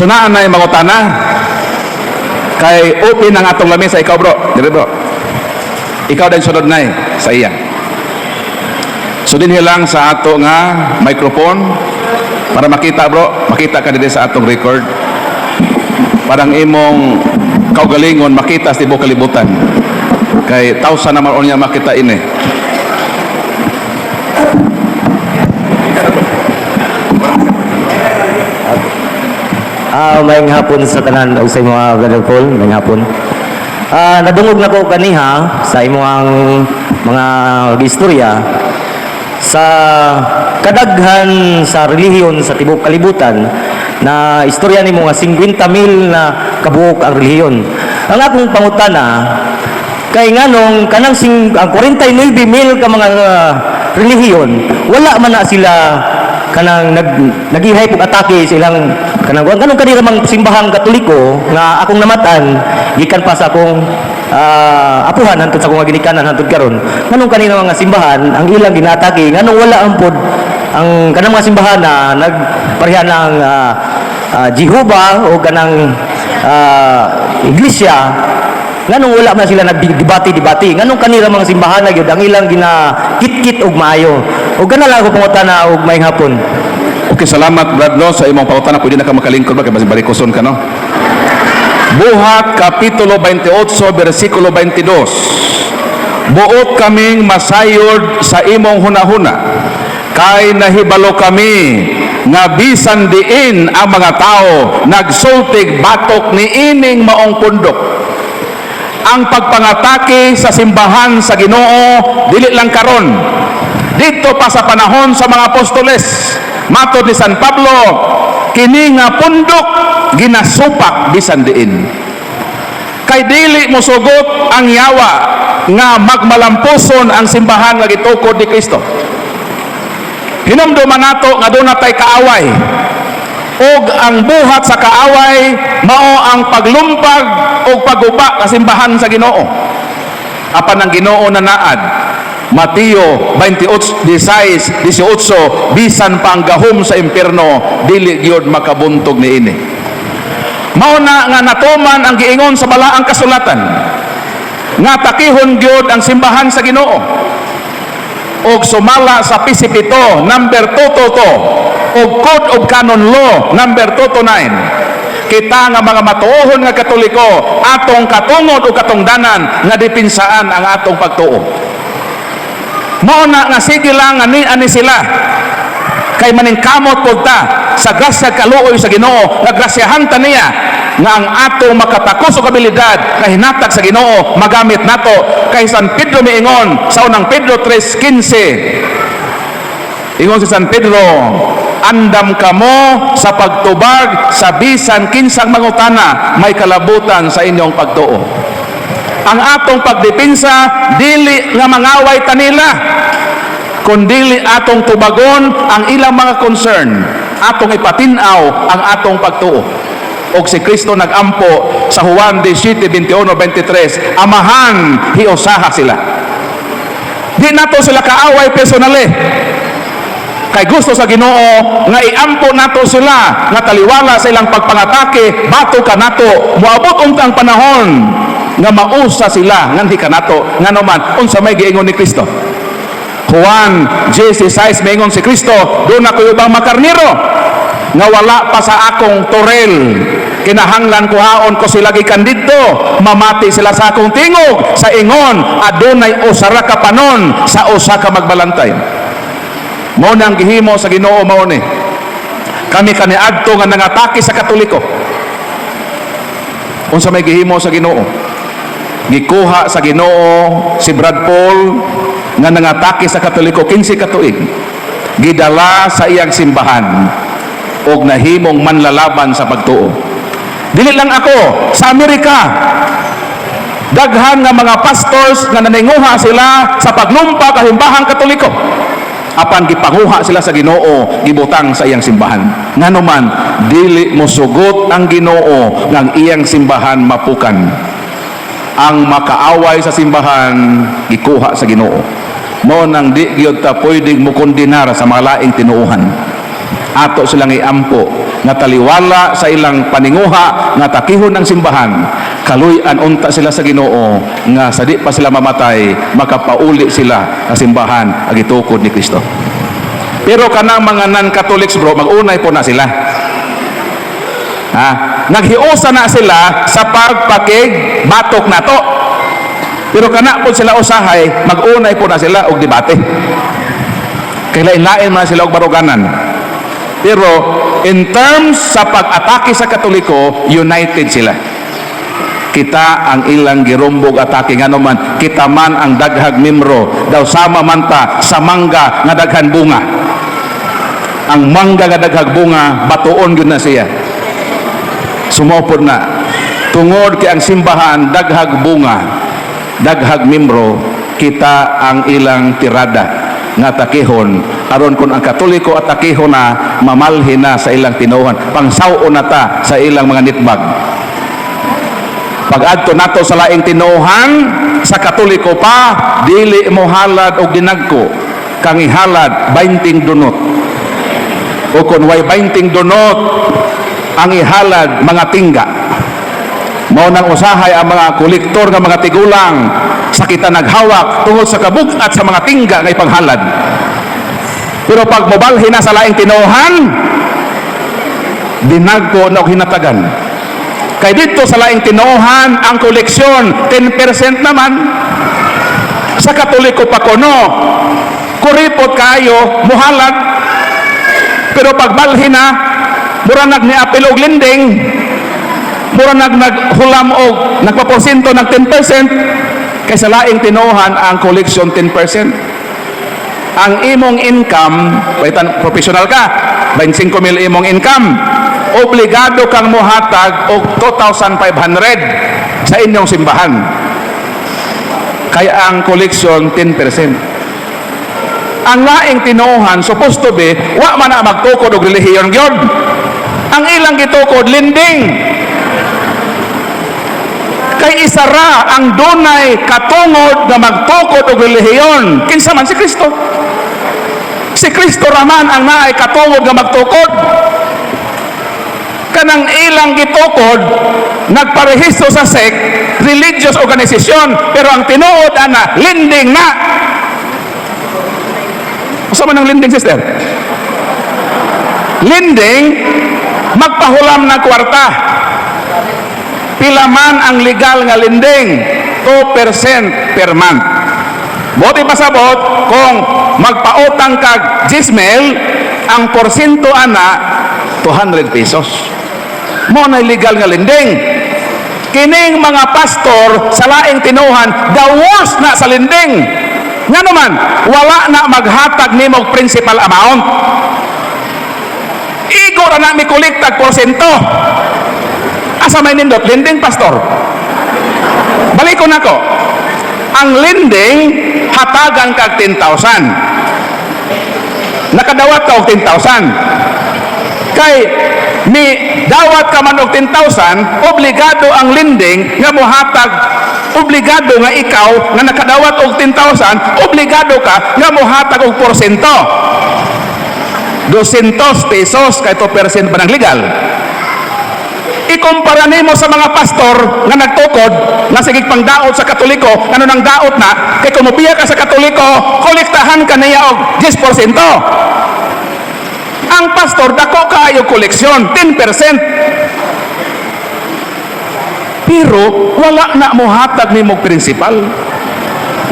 So naa na mangutana kay open ang atong lamesa. Ikaw bro, dire bro, ikaw din sunod na sa iya. So din lang sa ato nga microphone para makita bro, makita ka din sa atong record. Parang imong kaugalingon makita sa tibuok kalibutan. Kay tawsa naman unya makita ini. Maayong hapon sa tanan o sa mga brother Paul, maayong hapon. Nadungog na ko kaniha sa imong mga istorya sa kadaghan sa relihiyon sa tibuok kalibutan na istorya ni mga 50,000 na kabuok ang relihiyon. Ang akong pangutana kay nganong kanang ang 49,000 ka mga relihiyon wala man na sila kanang nagihay pug atake sa ilang kanang kanira mang simbahang Katoliko nga akong namatan gikan pa sa akong apuhan hantod sa akong ginikanan hantod karon nganong kanira mga simbahan ang ilang ginatake nganong wala ampod ang kanang mga simbahan na nagpareha ng Jehovah o kanang iglesia nganong wala man sila nagdebate nganong kanira mga simbahan na gyud ang ilang ginakit-kit og maayo o gana lang ako pangutana og maayong hapon. Okay, salamat Brad no sa imong pangutana. Pwede na ka makalingkod ba kay basi barikuson ka no. Buhat kapitulo 28 bersikulo 22. Buot kaming masayod sa imong hunahuna kay nahibalo kami nga bisan diin ang mga tao nagsultig batok ni ining maong pundok. Ang pagpangatake sa simbahan sa Ginoo dili lang karon, dito pa sa panahon sa mga apostoles. Matod ni San Pablo, kini nga pundok ginasupak bisan diin. Kay dili mo sugot ang yawa nga magmalampuson ang simbahan nga gitukod ni Kristo. Hinumduman nato nga doon natay kaaway. Og ang buhat sa kaaway mao ang paglumpag o paguba sa simbahan sa Ginoo. Apan ang Ginoo na naad Mateo 28:18 bisan pa ang gahom sa impierno dili gyud makabuntog niini. Mao na nga natuman ang giingon sa balaang kasulatan nga takihon gyud ang simbahan sa Ginoo. Og sumala sa Pisipito number 222 og Code of Canon Law number 229 kita nga mga matuohon nga Katoliko atong katungod o katungdanan nga depinsaan ang atong pagtuo. Mao na nga sige lang ani sila kay maningkamot pud ta sa grasya kaluoy sa Ginoo nga grasyahan ta niya nga ang atong makatakos og abilidad nga hinatag sa Ginoo magamit nato. Kay San Pedro miingon sa unang Pedro 3:15 ingon si San Pedro, andam kamo sa pagtubag sa bisan kinsang mangutana may kalabutan sa inyong pagtuo. Ang atong pagdepensa dili nga mangaway tanila kundi atong tubagon ang ilang mga concern, atong ipatinaw ang atong pagtuo. Og si Kristo nagampo sa Juan 17:21-23, amahan hiusaha sila. Di nato sila kaaway personally. Kay gusto sa Ginoo nga iampo nato sila nga taliwala sa ilang pagpangatake bato ka nato moabot untang panahon nga mausa sila nganti kanato ngano man unsa may giingon ni Kristo. Juan 16:6 maingon si Kristo, doon ako ubang makarniro nga wala pa sa akong torel, kinahanglan kuhaon ko sila gikan didto, mamati sila sa akong tingog sa ingon adunay usa ra ka panon sa usa ka magbalantay. Mao nang gihimo sa Ginoo mao ni kami kaniadto nga nangatake sa Katoliko. Unsa may gihimo sa Ginoo? Gikuha sa Ginoo si Brad Paul nga nangatake sa Katoliko 15 ka tuig, gidala sa iyang simbahan og nahimong manlalaban sa pagtuo. Dili lang ako, sa Amerika daghan nga mga pastors nga naninguha sila sa pagnumpa kahimbahang Katoliko. Apan gipanguha sila sa Ginoo, gibutang sa iyang simbahan. Ngano man dili mo sugot ang Ginoo nga ang iyang simbahan mapukan. Ang makaaway sa simbahan gikuha sa Ginoo. Mao nang di gyud ta pwedeng mo kondenar sa mga laing tinuohan. Ato silang iampo nga taliwala sa ilang paninguha nga takihon ng simbahan, kaluy-an unta sila sa Ginoo nga sa di pa sila mamatay makapauli sila sa simbahan ag itukod ni Kristo. Pero kanang mga non-Catholics bro, mag-unay po na sila. Naghiusa na sila sa pagpakig batok nato. Pero kana po sila usahay, mag-unay po na sila og debate. Kay lain-lain man sila og baruganan. Pero in terms sa pag-atake sa Katoliko, united sila. Kita ang ilang girumbog atake nga naman, kita man ang daghag membro, daw sama man ta sa mangga nga daghan bunga. Ang mangga nga daghag bunga, batuon gyud na siya. Sumopod na. Tungod kay ang simbahan daghag bunga, daghag membro, kita ang ilang tirada nga takihon aron kun ang Katoliko at takihon na mamalhin na sa ilang tinuhan, pangsaw na ta sa ilang mga nitbag. Pag-adto nato sa laing tinuhan sa Katoliko pa, dili mo halad og dinagko kang ihalad 20 dunot, o kun way 20 dunot ang ihalad mga tingga. Mao nang usahay ang mga kolektor nga mga tigulang sa kita naghawak tungod sa kabug-at sa mga tingga nga ipanghalad. Pero pag mobalhin na sa laing tinuhan, dinagko na og hinatagan. Kay dito sa laing tinuhan ang koleksyon 10% naman. Sa Katoliko pa kuno, kuripot kayo muhalad. Pero pag balhin na, mura nagniapil og linding, mura naghulam og nagpaporsyento ng 10%, kaysa laing tinuhan ang collection 10%. Ang imong income, paitan professional ka, 25,000 imong income, obligado kang muhatag og 2,500 sa inyong simbahan. Kaya ang collection 10%. Ang laing tinuhan supposed to be wa man na magtukod og relihiyon gyud. Ang ilang gitukod linding. Kay isara ang dunay katungod nga magtukod og relihiyon, kinsa man si Kristo. Si Kristo raman ang naay katungod nga magtukod. Kanang ilang gitukod nagparehistro sa sect, religious organisasyon, pero ang tinuod ana linding na. Usa man ang linding, sister? Linding magpahulam na kwarta. Pila man ang legal nga linding, 2% per month. Buti pasabot kung magpautang kag 10,000, ang porsyento ana 200 pesos. Mo na legal nga linding. Kining mga pastor sa laing tinuhan, the worst na sa linding. Nga naman, wala na maghatag nimo og principal amount. Igo ra na mi kolektag porsyento. Asa may nindot? Lending, pastor. Balikon ako. Ang lending, hatagan kag 10,000. Nakadawat ka og 10,000. Kay, ni dawat ka man og 10,000, obligado ang lending nga mohatag, obligado nga ikaw nga nakadawat og 10,000, obligado ka nga mohatag og porsyento. 200 pesos kay 2% ba ng legal? Ikumpara nimo sa mga pastor nga nagtukod nga sigig pangdaot sa Katoliko, ano nang daot na kay kumupiya ka sa Katoliko, kolektahan ka niya og 10%. Ang pastor dako kaayo koleksyon 10%. Pero wala na mo hatag nimo principal.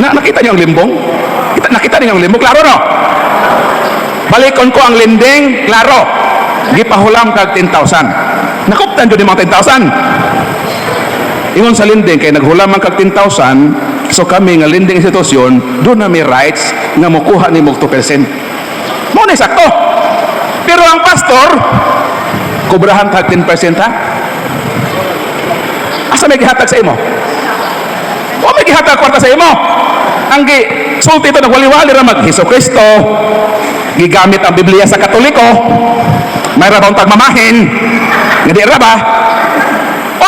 Nakita niyo ang limbong? Nakita niyo ang limbong, klaro no? Balikon ko ang lending, klaro. Gipahulam kag 10,000. Nakuptan dyan yung mga 10,000. Ingon sa lending, kaya naghulam kag 10,000, so kami nga lending institusyon, doon na may rights nga mukuha ni mo 2%. Mo na sakto. Pero ang pastor, kubrahan kag 10% ha? Asa may gihatag sa imo? O may gihatag kwarta sa imo? Ang sulti ito nagwali-wali ra mag Hesus Kristo, gigamit ang Biblia sa Katoliko, may rabang tagmamahin, hindi ra ba?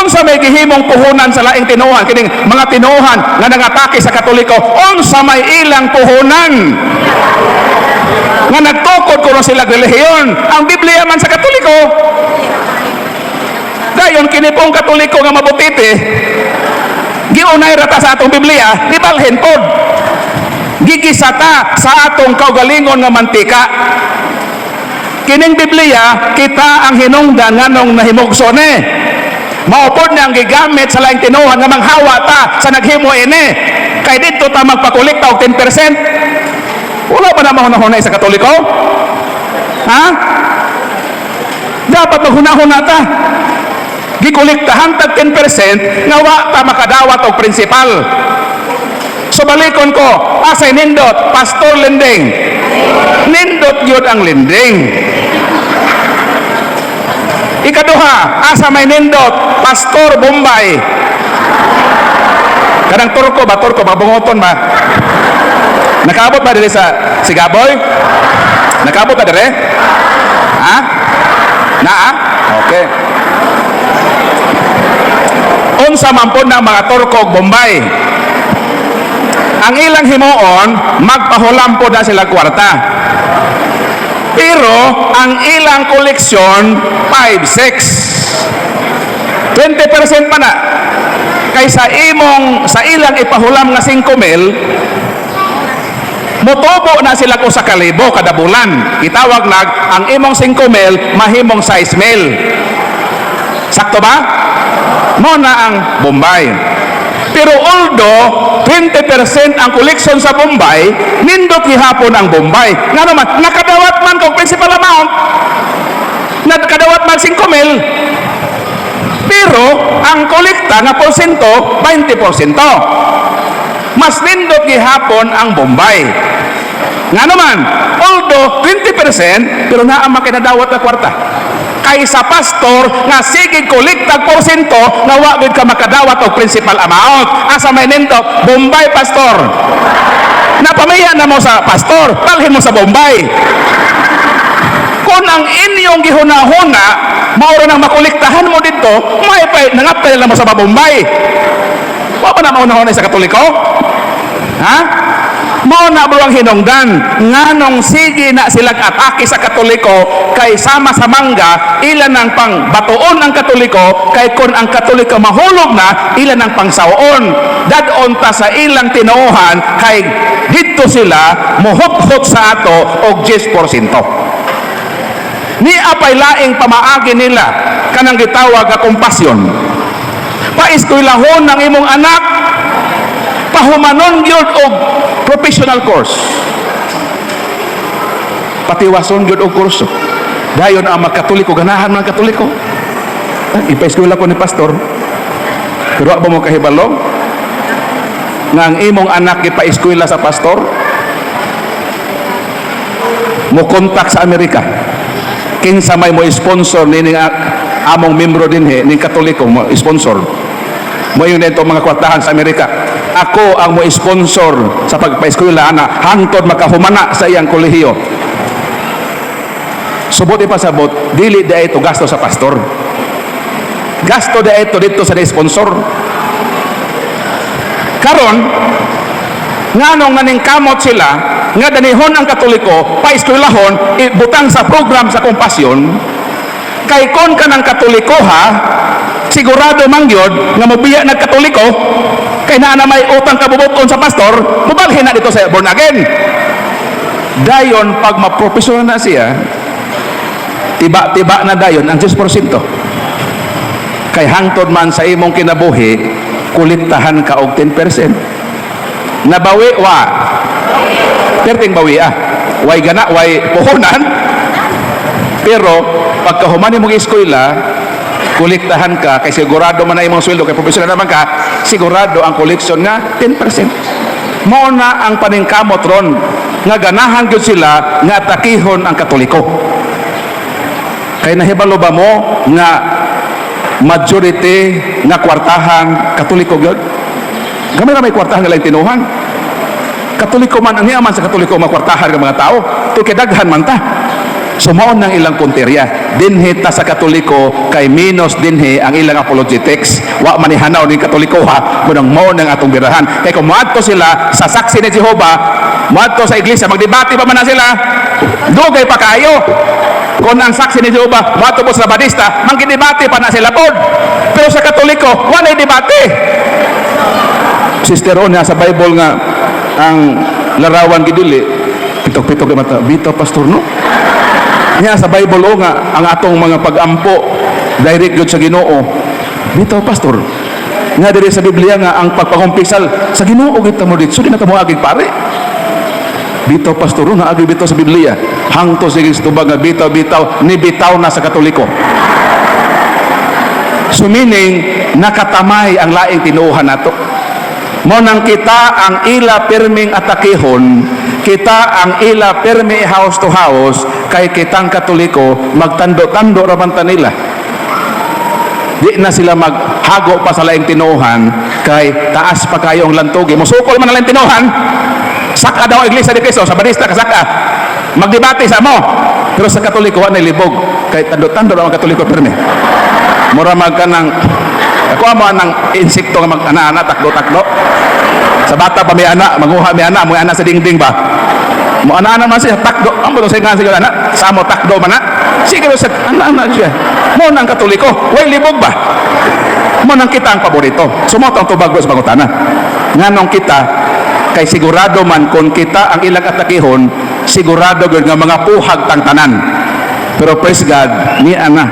unsa may gihimong puhunan sa laing tinuhan kining mga tinuhan nga nangatake sa Katoliko, unsa may ilang puhunan nga nagtukod kuno sila relihiyon. Ang Biblia man sa Katoliko, dayon kini pong Katoliko nga mabutiti, giunay rata sa atong Biblia, gibalhin pod, gigisata sa atong kaugalingon nga mantika. Kining Biblia kita ang hinungdan nganong nahimugso ni. Maupod na ang gigamit sa laing tinuhan nga manghawa ta sa naghimo ini. Kay dito ta magpakulikta og 10%. Wala ba na mahunahunay sa Katoliko? Ha? Dapat maghunahuna ta. Gikuliktahan tag 10% nga wa ta makadawat og prinsipal. So balikon ko, asay nindot, Pastor Linding. Nindot yun ang linding. Ikaduha, asa may nindot, Pastor Bombay. Kanang turko ba, mabungoton ba? Nakaabot ba dili sa Sigaboy? Nakaabot ba dili? Ha? Naa? Okay. Unsa man po ng mga turko Bombay. Ang ilang himuon, magpahulam po na sila kwarta. Pero, ang ilang koleksyon, 5-6. 20% pa na. Kaysa sa ilang ipahulam nga 5,000, mutubo na sila ko sa 1,000 kada bulan. Itawag ang imong 5,000, mahimong 6,000. Sakto ba? Muna ang Bombay. Pero although 20% ang koleksyon sa Bombay, nindot gihapon ang Bombay. Nga naman, nakadawat man kung principal amount, nakadawat man 5,000. Pero ang kolekta nga porsyento, 20%. Mas nindot gihapon ang Bombay. Nga naman, although 20%, pero naa makinadawat na kwarta. Kaysa pastor nga sige kolektag porsyento nga wa gid ka makadawat og principal amount. Asa may nindot, Bombay pastor. Napamaya na mo sa pastor, palhin mo sa Bombay. Kung ang inyong gihuna-huna maura nang makolektahan mo dito, may nangapay lang mo sa Bombay. Wa pa na mauna-una sa Katoliko? Ha? Mao na ang hinungdan nganong sige na silang atake sa Katoliko kay sama sa mangga ilan ang pang batuon ang Katoliko kay kun ang Katoliko mahulog na ilan ang pangsaon dadon ta sa ilang tinuohan kay dito sila muhuphot sa ato og 10%. Ni apay laing pamaagi nila kanang gitawag nga kompasyon. Paiskwelahon ng imong anak, pahumanon gyud og professional course. Patiwason gyud og kurso. Dayon ang mga Katoliko, ganahan mga Katoliko. Ipaeskwela ko ni pastor. Pero ba mo kahibalo nga ang imong anak ipaeskwela sa pastor? Mo kontak sa Amerika. Kinsa may mo sponsor ni among membro dinhi ning Katoliko mo sponsor. Mo yun ito mga kwartahan sa Amerika. Ako ang mo sponsor sa pagpaeskwela ana hangtod makahumana sa iyang kolehiyo. Subot ipasabot, dili da ito gasto sa pastor. Gasto da ito dito sa sponsor. Karon nganong naningkamot sila nga danihon ang Katoliko paeskwelahon ibutang sa program sa kompasyon kay kon ka ng Katoliko ha sigurado man gyud nga mobiya nag Katoliko kay naa na may utang kabubuton sa pastor mubalhin na dito sa born again. Dayon pag maprofessional na siya tiba-tiba na dayon ang 10%. Kay hangtod man sa imong kinabuhi kuliktahan ka og 10%. Nabawi wa perting bawi way gana way puhunan pero pagkahuman imong eskwela kuliktahan ka kay sigurado man na imong sweldo kay professional naman ka sigurado ang koleksyon nga 10%. Mao na ang paningkamot ron nga ganahan gyud sila nga atakihon ang Katoliko. Kay nahibalo ba mo nga majority nga kwartahan Katoliko gyud? Gamay ra may kwartahan nga lang tinuhan. Katoliko man ang hiyaman sa Katoliko makwartahan ng mga tao. Ito kay daghan man ta. Sumaon ng ilang punterya. Dinhi ta sa Katoliko kay minus dinhi ang ilang apologetics. Wa manihanaw ni Katoliko ha, kunang mao ng atong birahan. Kay kung moadto sila sa saksi ni Jehova, moadto sa iglesia, magdebate pa man na sila. Dugay pa kayo. Kung ang saksi ni Jehova, moadto po sa Badista, mangkidebate pa na sila pod. Pero sa Katoliko, wa na debate. Sister Onya sa Bible nga ang larawan gidili pitok-pitok mata bitaw pastor no niya sa Bible o nga ang atong mga pag-ampo direct yun sa Ginoo bitaw pastor nga diri sa Biblia nga ang pagpangumpisal sa Ginoo kita mo dito so di na mo agig pare bitaw pastor nga agig bitaw sa Biblia hangto sige tubag nga bitaw ni bitaw na sa Katoliko. So meaning nakatamay ang laing tinuuhan nato. Mo nang kita ang ila perming atakihon, kita ang ila permi house to house, kay kitang Katoliko, magtando-tando raman ta nila. Di na sila maghago pa sa laing tinuhan, kay taas pa kayo ang lantugi. Musukol man na laing tinuhan, saka daw ang iglesia ni Cristo, sa Badista kasaka. Magdebate sa mo. Pero sa Katoliko, wala libog. Kay tando-tando raman Katoliko permi. Mura magkanang ako mo nang insekto nga mag-ana-ana, takdo-takdo. Sa bata pa may ana, manguha may ana, sa dingding ba? Mo ana-ana man siya, takdo. Ang buto sa nga siya ana, samo takdo man na. Sige sa ana-ana siya. Mo nang Katoliko, way libog ba? Mo nang kita ang paborito. Sumot ang tubag sa pangutana. Nganong kita, kay sigurado man kung kita ang ilang atakihon, sigurado gyud nga mga puhag tang tanan. Pero praise God, ni ana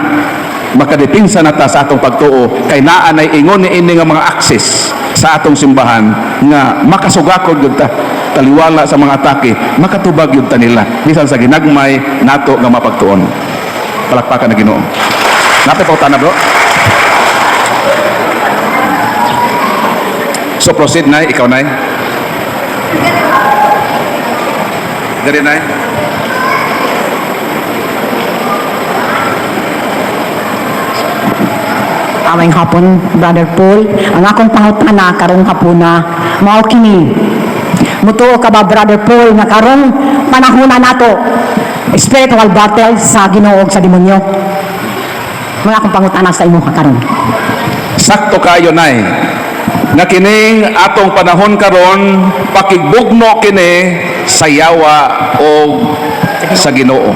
makadepinsa na ta sa atong pagtuo kay naa nay ingon ni ini nga mga access sa atong simbahan nga makasugakod gyud ta taliwala sa mga atake makatubag gyud ta nila bisan sa ginagmay nato nga mapagtuon. Palakpakan na Ginoo. Napay pautana bro. So proceed na ikaw na. Dere na. Aming hapon, Brother Paul. Ang akong pangutana karong hapuna, mao kini. Mutuo ka ba, Brother Paul, nga karong panahona nato, spiritual battle sa Ginoo ug sa demonyo? Mga akong pangutana sa imo karon. Sakto kayo nay. Nga kining atong panahon karon pakigbugno kini sa yawa o sa Ginoo.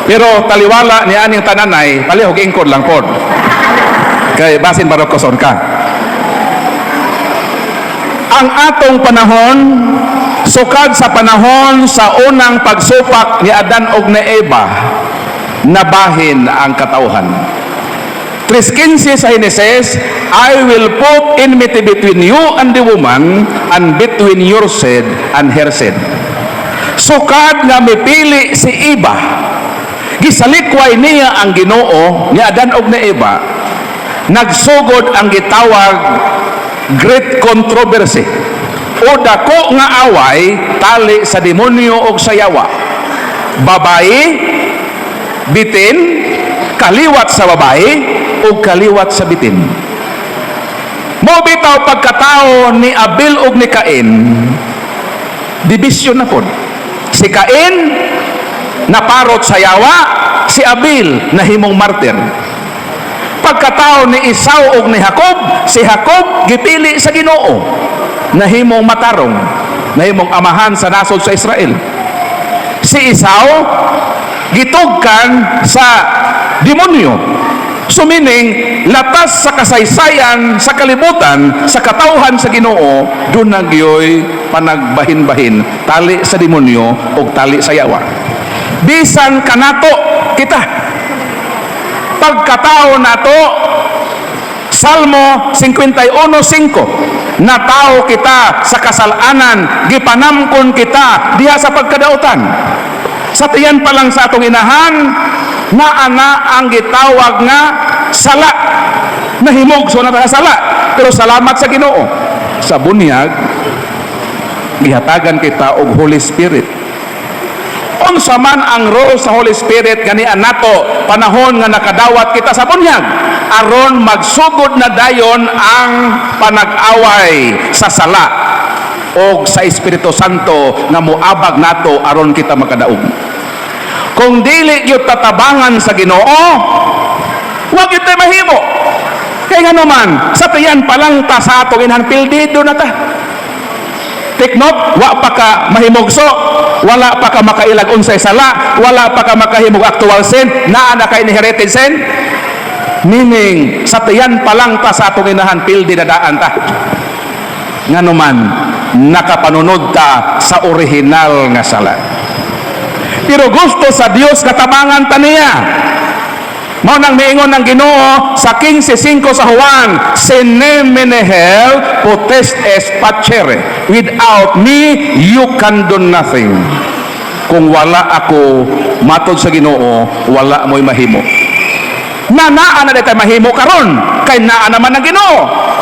Pero taliwala ni aning tananay, palihog ingkod lang pod. Kay basin barokoson ka. Ang atong panahon sukad sa panahon sa unang pagsupak ni Adan ug ni Eva nabahin ang katawhan. 3:15 sa Genesis, I will put enmity between you and the woman and between your seed and her seed. Sukad nga mipili si Eva, gisalikway niya ang Ginoo ni Adan ug ni Eva, nagsugod ang gitawag great controversy o dako nga away tali sa demonyo ug sa yawa. Babae bitin kaliwat sa babae ug kaliwat sa bitin. Mo bitaw pagkatao ni Abel ug ni Cain, division na pod. Si Cain naparot sa yawa, si Abel nahimong martir. Pagkatao ni Esau ug ni Jacob, si Jacob gipili sa Ginoo, nahimong matarong, nahimong amahan sa nasod sa Israel. Si Esau gitugkan sa demonyo. So meaning, latas sa kasaysayan, sa kalibutan, sa katawhan sa Ginoo, doon nagyoy panagbahin-bahin, tali sa demonyo o tali sa yawa. Bisan kanato kita, pagkatao nato, Salmo 51:5, natao kita sa kasalanan, gipanamkon kita diha sa pagkadautan. Sa tiyan pa lang sa atong inahan, na ana ang gitawag nga sala. Nahimog so na sala, pero salamat sa Ginoo. Sa bunyag, gihatagan kita og Holy Spirit. Unsa man ang role sa Holy Spirit ganian nato panahon nga nakadawat kita sa bunyag aron magsugod na dayon ang panag-away sa sala o sa Espiritu Santo nga moabag nato aron kita makadaog. Kung dili gyud tatabangan sa Ginoo, wag gyud tayo mahimo. Kaya nga naman, sa tiyan pa lang ta sa atong inhan pildido na ta. Take note, wa pa ka mahimugso, wala pa ka makailag unsay sala, wala pa ka makahimog actual sin, naa na ka inherited sin. Meaning, sa tiyan pa lang ta sa atong inahan pildi na daan ta. Nga naman, nakapanunod ta sa orihinal nga sala. Pero gusto sa Dios katabangan ta niya. Mao nang miingon ng Ginoo sa 15:5 sa Juan, "Sine menehel potestes facere. Without me, you can do nothing." Kung wala ako matod sa Ginoo, wala mo'y mahimo. Naa na dito mahimo karon, kay naa naman ng Ginoo.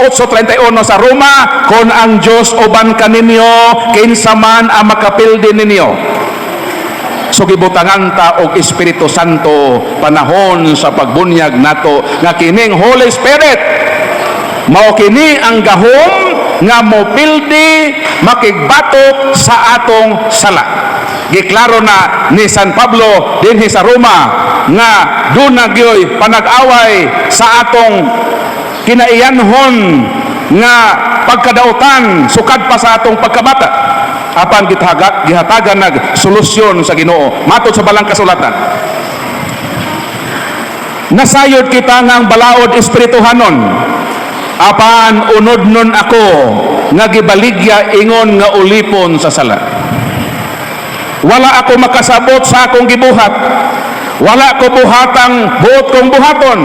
8:31 sa Roma, "Kung ang Dios uban kaninyo, kinsa man ang makapildi ninyo." So gibutangan ta og Espiritu Santo panahon sa pagbunyag nato nga kining Holy Spirit mao kini ang gahom nga mopildi makigbatok sa atong sala. Giklaro na ni San Pablo dinhi sa Roma nga doon na gyoy panag-away sa atong kinaiyanhon nga pagkadautan sukad pa sa atong pagkabata. Apan gihatagan nag solusyon sa Ginoo matod sa balang kasulatan. Nasayod kita ngang balaod espirituhanon, apan unod nun ako nga gibaligya ingon nga ulipon sa sala. Wala ako makasabot sa akong gibuhat, wala ko buhatang buot kong buhaton.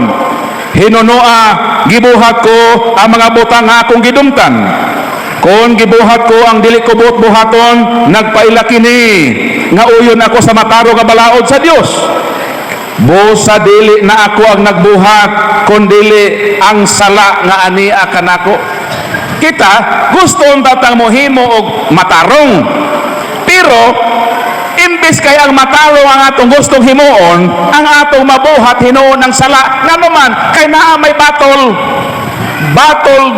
Hinunoa gibuhat ko ang mga butang nga akong gidumtan. Kung gibuhat ko ang dili ko buot buhaton, nagpaila kini nga uyon ako sa mataro nga balaod sa Dios. Busa dili na ako ang nagbuhat, kundi ang sala nga ania kanako. Kita gusto tatang mohimo og matarong. Pero imbis kay ang matarong ang atong gustong himuon, ang atong mabuhat hinuon ng sala. Nga naman kay naa may battle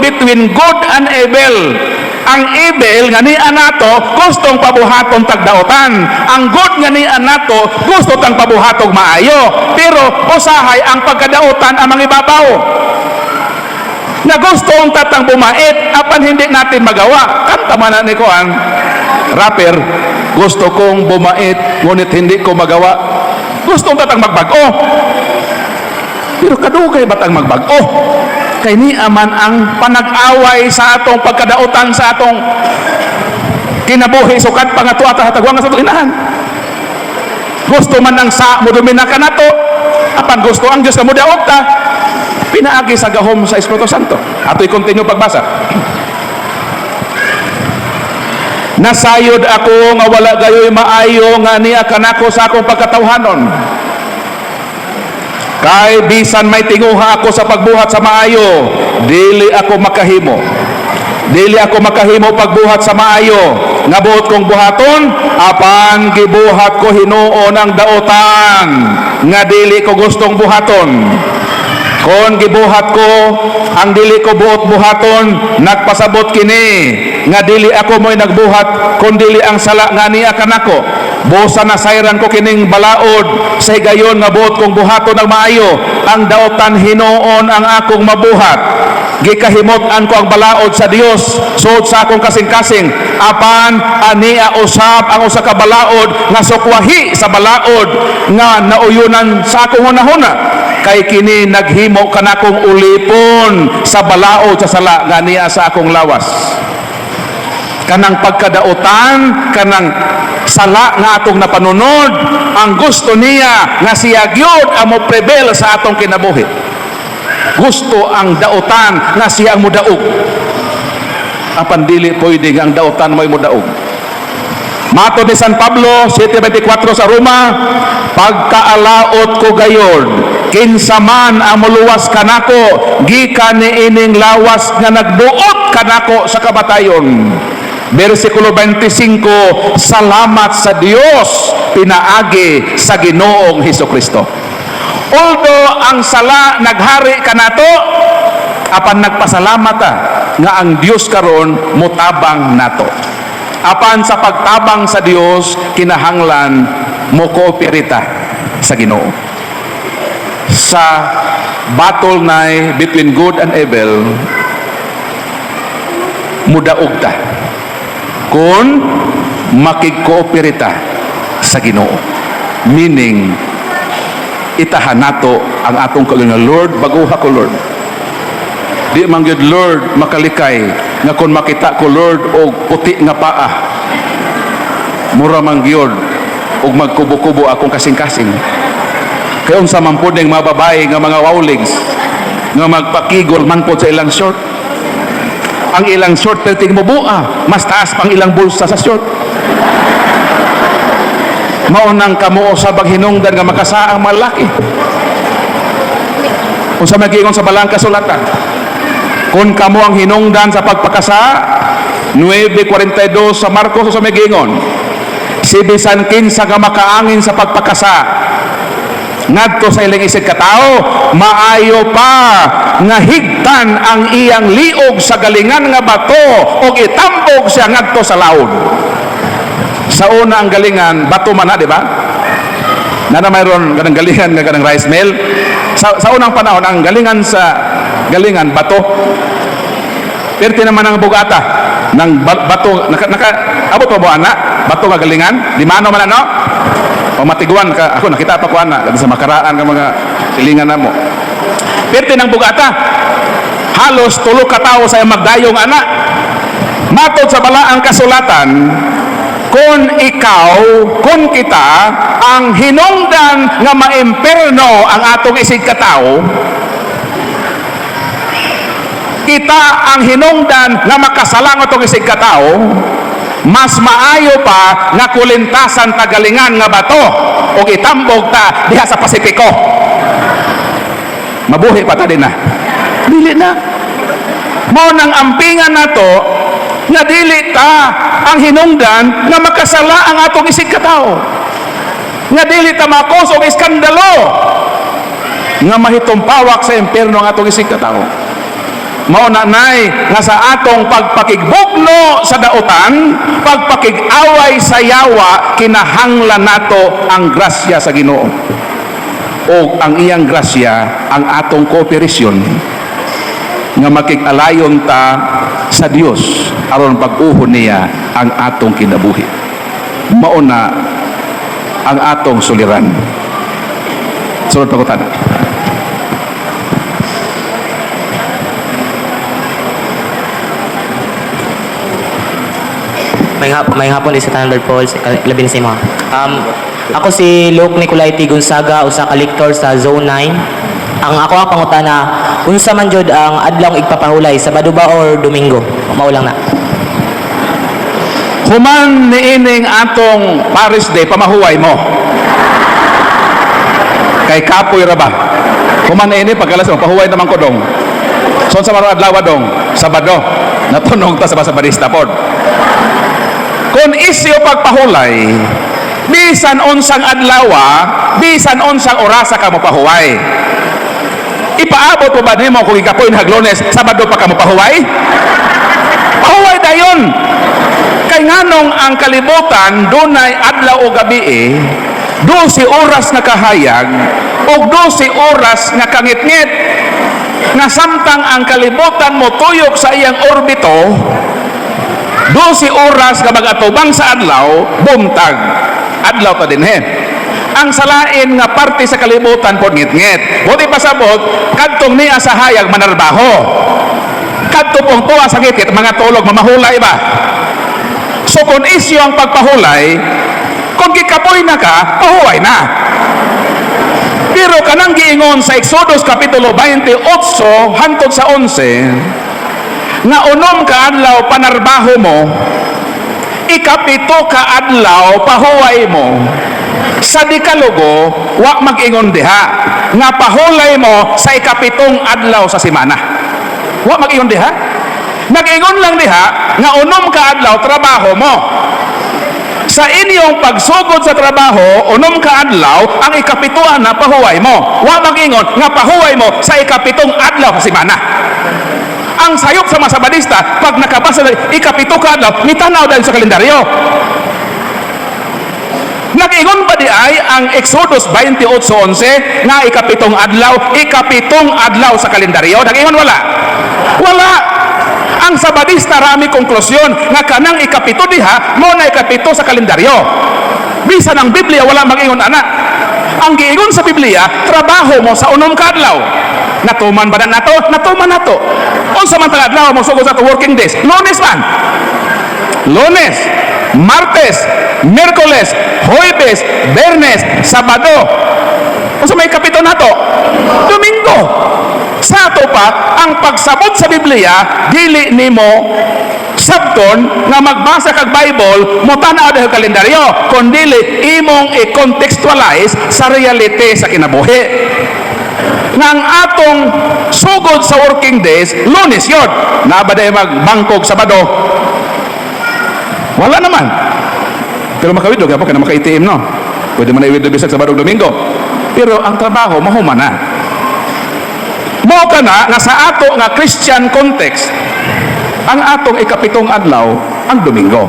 between good and evil. Ang evil nga niya nato gustong pabuhaton tagdaotan, ang good nga niya nato gusto tang pabuhatog maayo, pero usahay ang pagkadaotan ang mangibabaw na gustong tatang bumait apan hindi natin magawa. Kanta man ni Kuan rapper, gusto kong bumait ngunit hindi ko magawa. Gustong tatang magbago, pero kadugay batang magbago. Kay ni aman ang panag-away sa atong pagkadautan sa atong kinabuhi sukad pangato at hatagwang sa atong inahan. Gusto man ang sa mudumina ka nato, apan gusto ang Dios nga mudaog ta, pinaagi sa gahom sa Espiritu Santo. Ato'y continue pagbasa. Nasayod ako nga wala gayoy maayo nga niya kanako sa akong pagkatawhanon. Kay bisan may tinguha ako sa pagbuhat sa maayo, dili ako makahimo. Dili ako makahimo pagbuhat sa maayo. Nga buot kong buhaton, apan gibuhat ko hinuon ang daotan. Nga dili ko gustong buhaton. Kung gibuhat ko, ang dili ko buot buhaton, nagpasabot kini. Nga dili ako mo'y nagbuhat, kung dili ang sala nga niya kanako. Busa na sayran ko kining balaod, sa higayon nga buot kong buhaton ng maayo, ang daotan hinuon ang akong mabuhat. Gikahimot-an ko ang balaod sa Dios, suod sa akong kasing-kasing, apan ania usab ang usa ka balaod nga sukwahi sa balaod nga nauyunan sa akong hunahuna. Kay kini naghimo kanakong ulipon sa balaod sa sala nga niya sa akong lawas. Kanang pagkadautan, kanang sala nga atong napanunod, ang gusto niya nga siya gyud ang mo prevail sa atong kinabuhi. Gusto ang dautan nga siya ang mudaog. Apan dili pwede nga ang dautan mo'y mudaog. Matod ni San Pablo 7:24 sa Roma, pagkaalaot ko gayod, kinsa man ang muluwas kanako, gikan ni ining lawas nga nagbuot kanako sa kabatayon. Versikulo 25, salamat sa Dios pinaagi sa Ginoong Hesukristo. Although ang sala naghari kanato, apan nagpasalamat ta nga ang Dios karon mutabang nato. Apan sa pagtabang sa Dios kinahanglan mo kooperita sa Ginoo. Sa battle na between good and evil, mudaog ta kung makikooperita sa Ginoo. Meaning, itahan nato ang atong kalungan, Lord, baguha ko, Lord. Di man gyud, Lord, makalikay nga kung makita ko, Lord, og puti nga paa, mura man gyud og magkubo-kubo akong kasing-kasing. Kaya unsa man pud ning mga babae nga mga wawlings nga magpakigol man po sa ilang short. Ang ilang short perting mabua, mas taas pang ilang bulsa sa short. Maunang kamuo sa baghinungdan nga makasa ang malaki. Unsa magiingon sa balang kasulatan? Kung kamo ang hinungdan sa pagpakasa, 9:42 sa Marcos sa magiingon, si bisan kinsa nga makaangin sa pagpakasa, ngadto sa ilang isig katao, maayo pa nga higtan ang iyang liog sa galingan nga bato o itambog siya ngadto sa laod. Sa una ang galingan, bato man na, di ba? Na mayroon ganang galingan nga ganang rice mill. Sa unang panahon, ang galingan sa galingan, bato. Perti naman ang bugata ng bato. Abot mo ba, anak? Bato nga galingan? Di mano man, ano? O matiguan ka. Ako, nakita pa ko, anak. Sa makaraan ka mga silingan na mo. Perti ng bugata. Halos tulo ka tao sa magdayong anak. Matod sa balaang kasulatan, kung ikaw, kung kita, ang hinungdan nga maimperno ang atong isig katao, kita ang hinungdan nga makasalang atong isig katao, mas maayo pa nga kulintasan tagalingan nga bato o itambog ta diha sa Pasipiko. Mabuhi pa ta din na. Dili na. Mo nang ampingan nato nga dili ta ang hinungdan nga makasala ang atong isig katao, nga dili ta makos og iskandalo nga mahitumpawak sa impierno ang atong isig katao. Mao na nay nga sa atong pagpakigbugno sa dautan, pagpakig-away sa yawa, kinahanglan nato ang grasya sa Ginoo, o ang iyang grasya ang atong kooperasyon nga makig-alayon ta sa Dios aron pag-uhon niya ang atong kinabuhi. Mao na ang atong suliran. Sunod pagutan. May hapon din sa Thunder Falls, labing sa mga. Ako si Luke Nicolaiti Gonzaga, usa ka lektor sa Zone 9. Ang ako ang pangutana, unsa man jud ang adlaw igpapahulay, Sabado ba or Domingo? Maulang na. Human niining atong Paris Day, pamahuway mo. Kay kapoy ra ba? Human niini pagkalas mo, pahuway naman ko dong. So sa mga adlaw dong, Sabado, natunog ta sa Sabadista pod. Kung isyo pagpahulay, bisan unsang adlawa, bisan unsang orasa ka mo pahuway. Ipaabot mo ba nimo kung ikapoy na Haglones, Sabado pa ka mo pahuway? Pahuway dayon. Kay nganong ang kalibutan dunay adlaw o gabi 12 oras na kahayag o 12 oras na kangit-ngit, nga samtang ang kalibutan mo tuyok sa iyang orbito, 12 oras nga magatubang sa adlaw, buntag adlaw ta din ang salain nga parte sa kalibutan pod ngit-ngit. Buti pasabot kadtong niya sa hayag manarbaho, kadto pong tuwa sa ngit mga tulog mamahulay ba. So kung isyo ang pagpahulay, kung gikapoy na ka, pahuway na. Pero kanang giingon sa Exodus kapitulo 28 hangtod sa 11, nga unom ka adlaw panarbaho mo, ikapito ka adlaw pahuway mo. Sa dikalugo, wa mag-ingon diha nga pahulay mo sa ikapitong adlaw sa semana. Wa mag-ingon diha. Nag-ingon lang diha nga unom ka adlaw trabaho mo. Sa inyong pagsugod sa trabaho, unom ka adlaw, ang ikapituan na pahuway mo. Wa mag-ingon nga pahuway mo sa ikapitong adlaw sa semana. Ang sayop sa mga Sabadista, pag nakabasa na ikapito ka adlaw, mitanaw dahil sa kalendaryo. Nag-ingon ba di ay ang Exodus 28:11 nga ikapitong adlaw sa kalendaryo? Nag-ingon wala? Wala. Ang Sabadista rami konklusyon nga kanang ikapito diha mo na ikapito sa kalendaryo. Bisan ang Biblia wala mag-ingon ana. Ang giingon sa Biblia, trabaho mo sa unom ka adlaw. Natuman ba na nato? Natuman nato. Unsa man tang adlaw mo sugod sa working days? Lunes man. Lunes, Martes, Miyerkules, Huwebes, Bernes, Sabado. Unsa may kapito nato? Domingo. Sa ato pa, ang pagsabot sa Biblia, dili nimo sabton nga magbasa kag Bible mo tan-aw dahil kalendaryo, kundi imong i-contextualize sa reality sa kinabuhi. Nga ang atong sugod sa working days, Lunes yun. Nabaday magbangkog Sabado. Wala naman. Pero makawidog, ako ka na maka-ATM, no? Pwede man na-iwidog bisag Sabado Domingo. Pero ang trabaho, mahuman na. Mo ka na, nga sa ato nga Christian context, ang atong ikapitong adlaw, ang Domingo.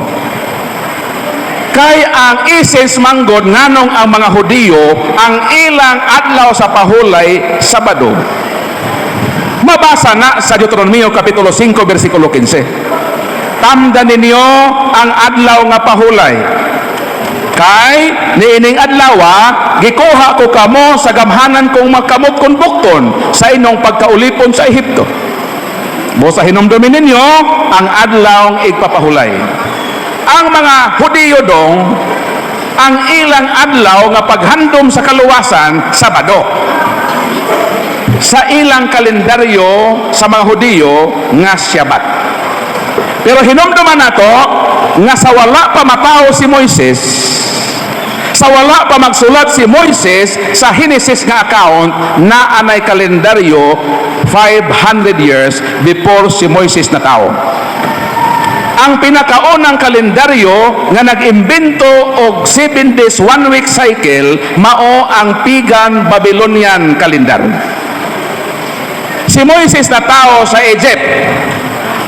Kay ang essence manggod nganong ang mga Hudiyo, ang ilang adlaw sa pahulay, Sabado. Mabasa na sa Deuteronomio Kapitulo 5, versikulo 15. Tamdan ninyo ang adlaw nga pahulay. Kay niining adlawa gikuha ko kamo sa gamhanan kong magkamot kon bukton sa inyong pagkaulipon sa Ehipto. Busa hinumdumin ninyo ang adlaw igpapahulay. Ang mga Hudiyo dong ang ilang adlaw nga paghandom sa kaluwasan Sabado. Sa ilang kalendaryo sa mga Hudiyo nga Shabbat. Pero hinumduman nato nga sa wala pa matao si Moises, sa wala pa magsulat si Moises sa Genesis nga account na anay kalendaryo 500 years before si Moises na tao. Ang pinakaunang kalendaryo nga nag-imbento og 7 days 1 week cycle mao ang Pagan Babylonian calendar. Si Moises na tao sa Egypt.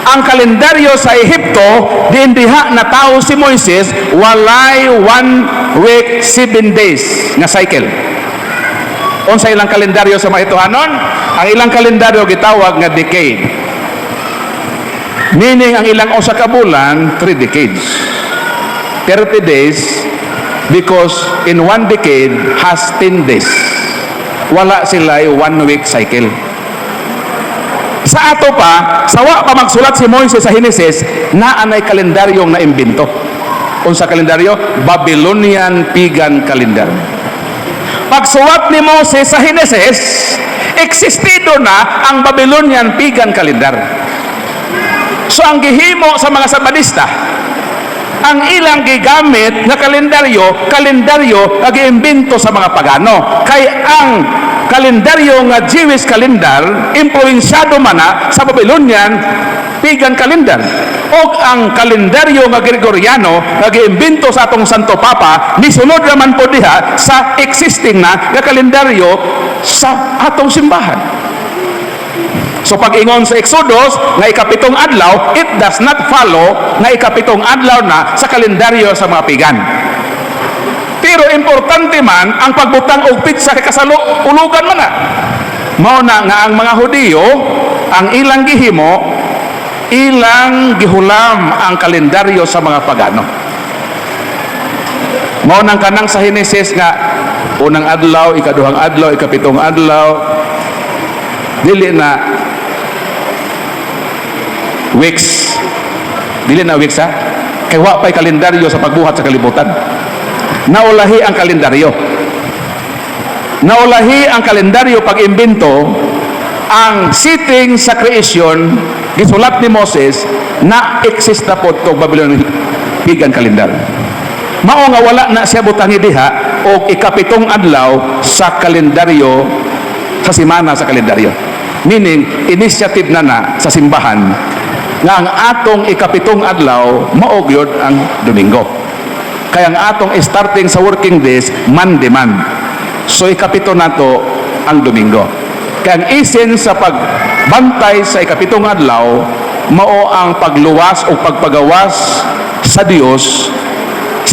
Ang kalendaryo sa Ehipto, diha na tao si Moises, walay 1 week, 7 days nga cycle. Unsa ilang kalendaryo sa mga ituhanon? Ang ilang kalendaryo gitawag nga decade. Meaning ang ilang usa ka bulan, 3 decades. 30 days because in 1 decade has 10 days. Wala sila 1 week cycle. Sa ato pa, sawa pa magsulat si Moises sa Genesis, na anay kalendaryong naimbento. Unsa kalendaryo? Babylonian Pagan calendar. Pagsulat ni Moses sa Genesis, existido na ang Babylonian Pagan calendar. So ang gihimo sa mga Sabadista, ang ilang gigamit na kalendaryo nga giimbento sa mga pagano. Kay ang kalendaryo nga Jewish calendar influensyado man na sa Babylonian Pagan calendar. O ang kalendaryo nga Gregoriano nga giimbento sa atong Santo Papa nisunod naman po diha sa existing na kalendaryo sa atong simbahan. So pag-ingon sa Exodus nga ikapitong adlaw, it does not follow nga ikapitong adlaw na sa kalendaryo sa mga Pagan. Pero importante man ang pagbutang og pitsa kay kasalulugan man na. Mao na nga ang mga Hudiyo ang ilang gihimo, ilang gihulam ang kalendaryo sa mga pagano. Mao nang kanang sa Genesis nga unang adlaw, ikaduhang adlaw, ikapitong adlaw, dili na weeks. Dili na weeks ha. Kay wa pay kalendaryo sa pagbuhat sa kalibutan. Naulahi ang kalendaryo. Naulahi ang kalendaryo pag-imbento, ang setting sa creation gisulat ni Moses na exist na po itong Babylonian Pagan calendar. Mao nga wala na siya butangi diha o ikapitong adlaw sa kalendaryo sa simana sa kalendaryo. Meaning, initiative na sa simbahan nga ang atong ikapitong adlaw maog yun ang Domingo. Kaya ang atong starting sa working days, Monday man. So ikapito nato ang Domingo. Kaya ang isin sa pagbantay sa ikapitong adlaw, mao ang pagluwas o pagpagawas sa Dios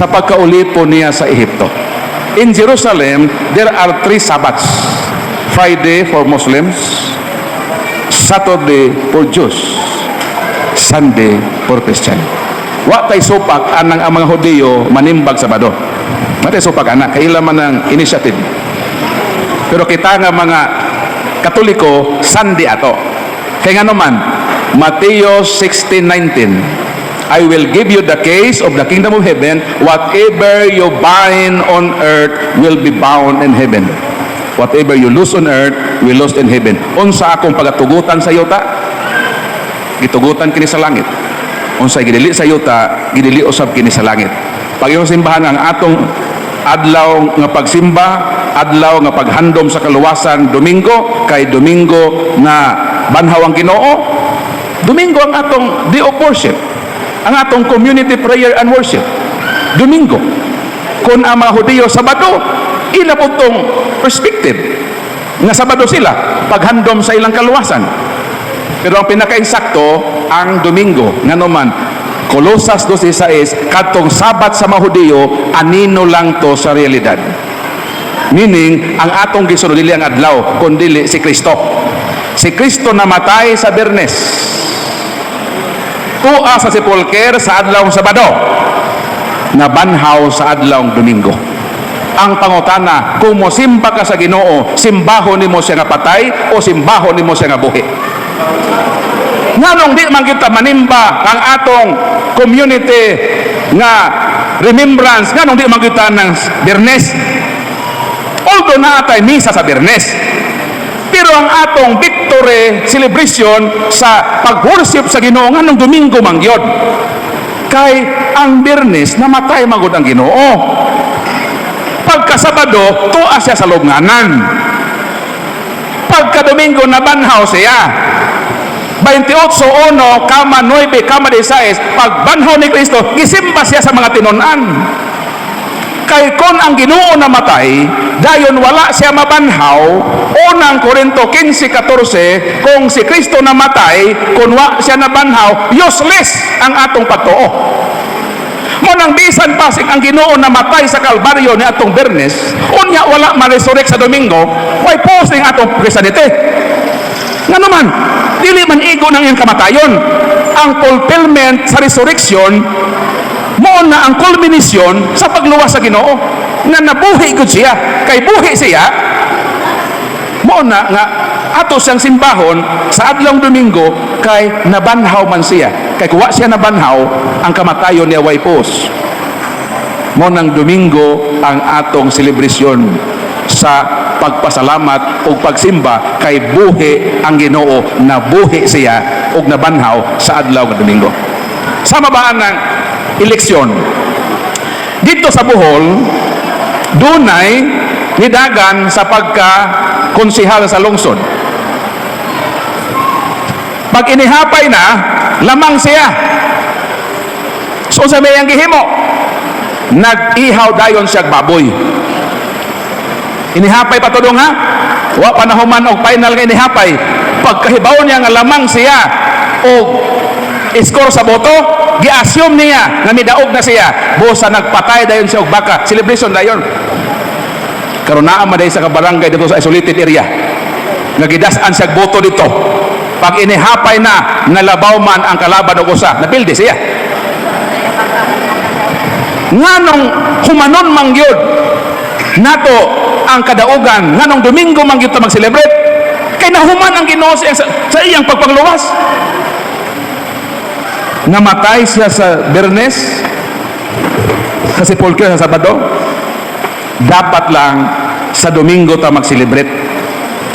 sa pagkaulipon niya sa Ehipto. In Jerusalem, there are 3 Sabbats. Friday for Muslims, Saturday for Jews, Sunday for Christian. Wa tay supak anang ang mga Hudiyo manimbag Sabado. Wa tay supak anak kaila man ang initiative. Pero kita nga mga Katoliko Sunday ato. Kaya nga naman Mateo 16:19, I will give you the keys of the kingdom of heaven. Whatever you bind on earth will be bound in heaven. Whatever you loose on earth will loose in heaven. Unsa akong pagatugutan sa yuta? Gitugutan kini sa langit. Unsay gidili sa yuta, gidili usab kini sa langit. Pag yung simbahan ang atong adlaw nga pagsimba, adlaw nga paghandom sa kaluwasan, Domingo, kay Domingo na banhaw ang Ginoo. Domingo ang atong day of worship, ang atong community prayer and worship. Domingo. Kung ang mga Hudiyo Sabado, ila po itong perspective nga Sabado sila paghandom sa ilang kaluwasan. Pero ang pinaka-insakto ang Domingo nga naman Kolosas 2:6, katong Sabat sa mga Hudiyo anino lang to sa realidad. Meaning ang atong gisunod dili ang adlaw kundi si Kristo. Si Kristo namatay sa Biyernes, tuwa sa sepulker sa adlaw Sabado, nabanhaw sa adlaw Domingo. Ang pangutana, kung mo simba ka sa Ginoo, simbahon nimo siya nga patay o simbahon nimo siya nga buhi? Nganong di man kita manimba ang atong community nga remembrance, nganong di man kita ng Biyernes? Although naatay misa sa Biyernes, pero ang atong victory celebration sa pag-worship sa Ginoo nganong Domingo mangyod. Kay ang Biyernes namatay magud ang Ginoo. Pagka Sabado, tuwa siya sa lubnganan. Pagka Domingo, nabanhaw siya. 28:1, 9, 16, pagbanhaw ni Kristo, gisimba siya sa mga tinunan. Kay kon ang Ginoo namatay, dayon wala siya mabanhaw. Unang Korinto 15:14, kung si Kristo namatay, kung wa siya nabanhaw, useless ang atong pagtuo. Mo nang bisan pasig ang Ginoo namatay sa Kalbaryo ni atong Biyernes, unya wala ma-resurrect sa Domingo, why posting atong Christianity? Nga naman, dili man igo ng iyang kamatayon. Ang fulfillment sa resurrection mo na ang culmination sa pagluwas sa Ginoo nga nabuhi gud siya. Kay buhi siya mo na nga ato siyang simbahon sa adlaw Domingo kay nabanhaw man siya. Kay kuwa siya nabanhaw, ang kamatayon niya way pos. Mo nang Domingo ang atong celebration sa pagpasalamat o pagsimba kay buhi ang Ginoo, nabuhi siya o nabanhaw sa adlaw nga Domingo. Sama ba ng eleksyon? Dito sa Bohol, dunay nidagan sa pagka-konsihal sa lungsod. Pag inihapay na, lamang siya. So sa may ang gihimo, nag-ihaw dayon siya baboy. Inihapay pa to dong ha? Wa panahuman og final nga inihapay. Pagkahibaw niya nga lamang siya o score sa boto, gi-assume niya nga midaog na siya. Busa nagpatay dayon siya og baka. Celebration dayon. Karon naa maday sa kabarangay dito sa isolated area. Nga gidas-an siya boto dito. Pag inihapay na, nalabaw man ang kalaban og usa, napildi siya. Nganong humanon mangyod nato ang kadaugan, nganong Domingo mangyod ta mag-celebrate, kay nahuman ang Ginoo sa iyang pagpangluwas. Namatay siya sa Biyernes, sa sepulcher sa Sabado, dapat lang sa Domingo ta mag-celebrate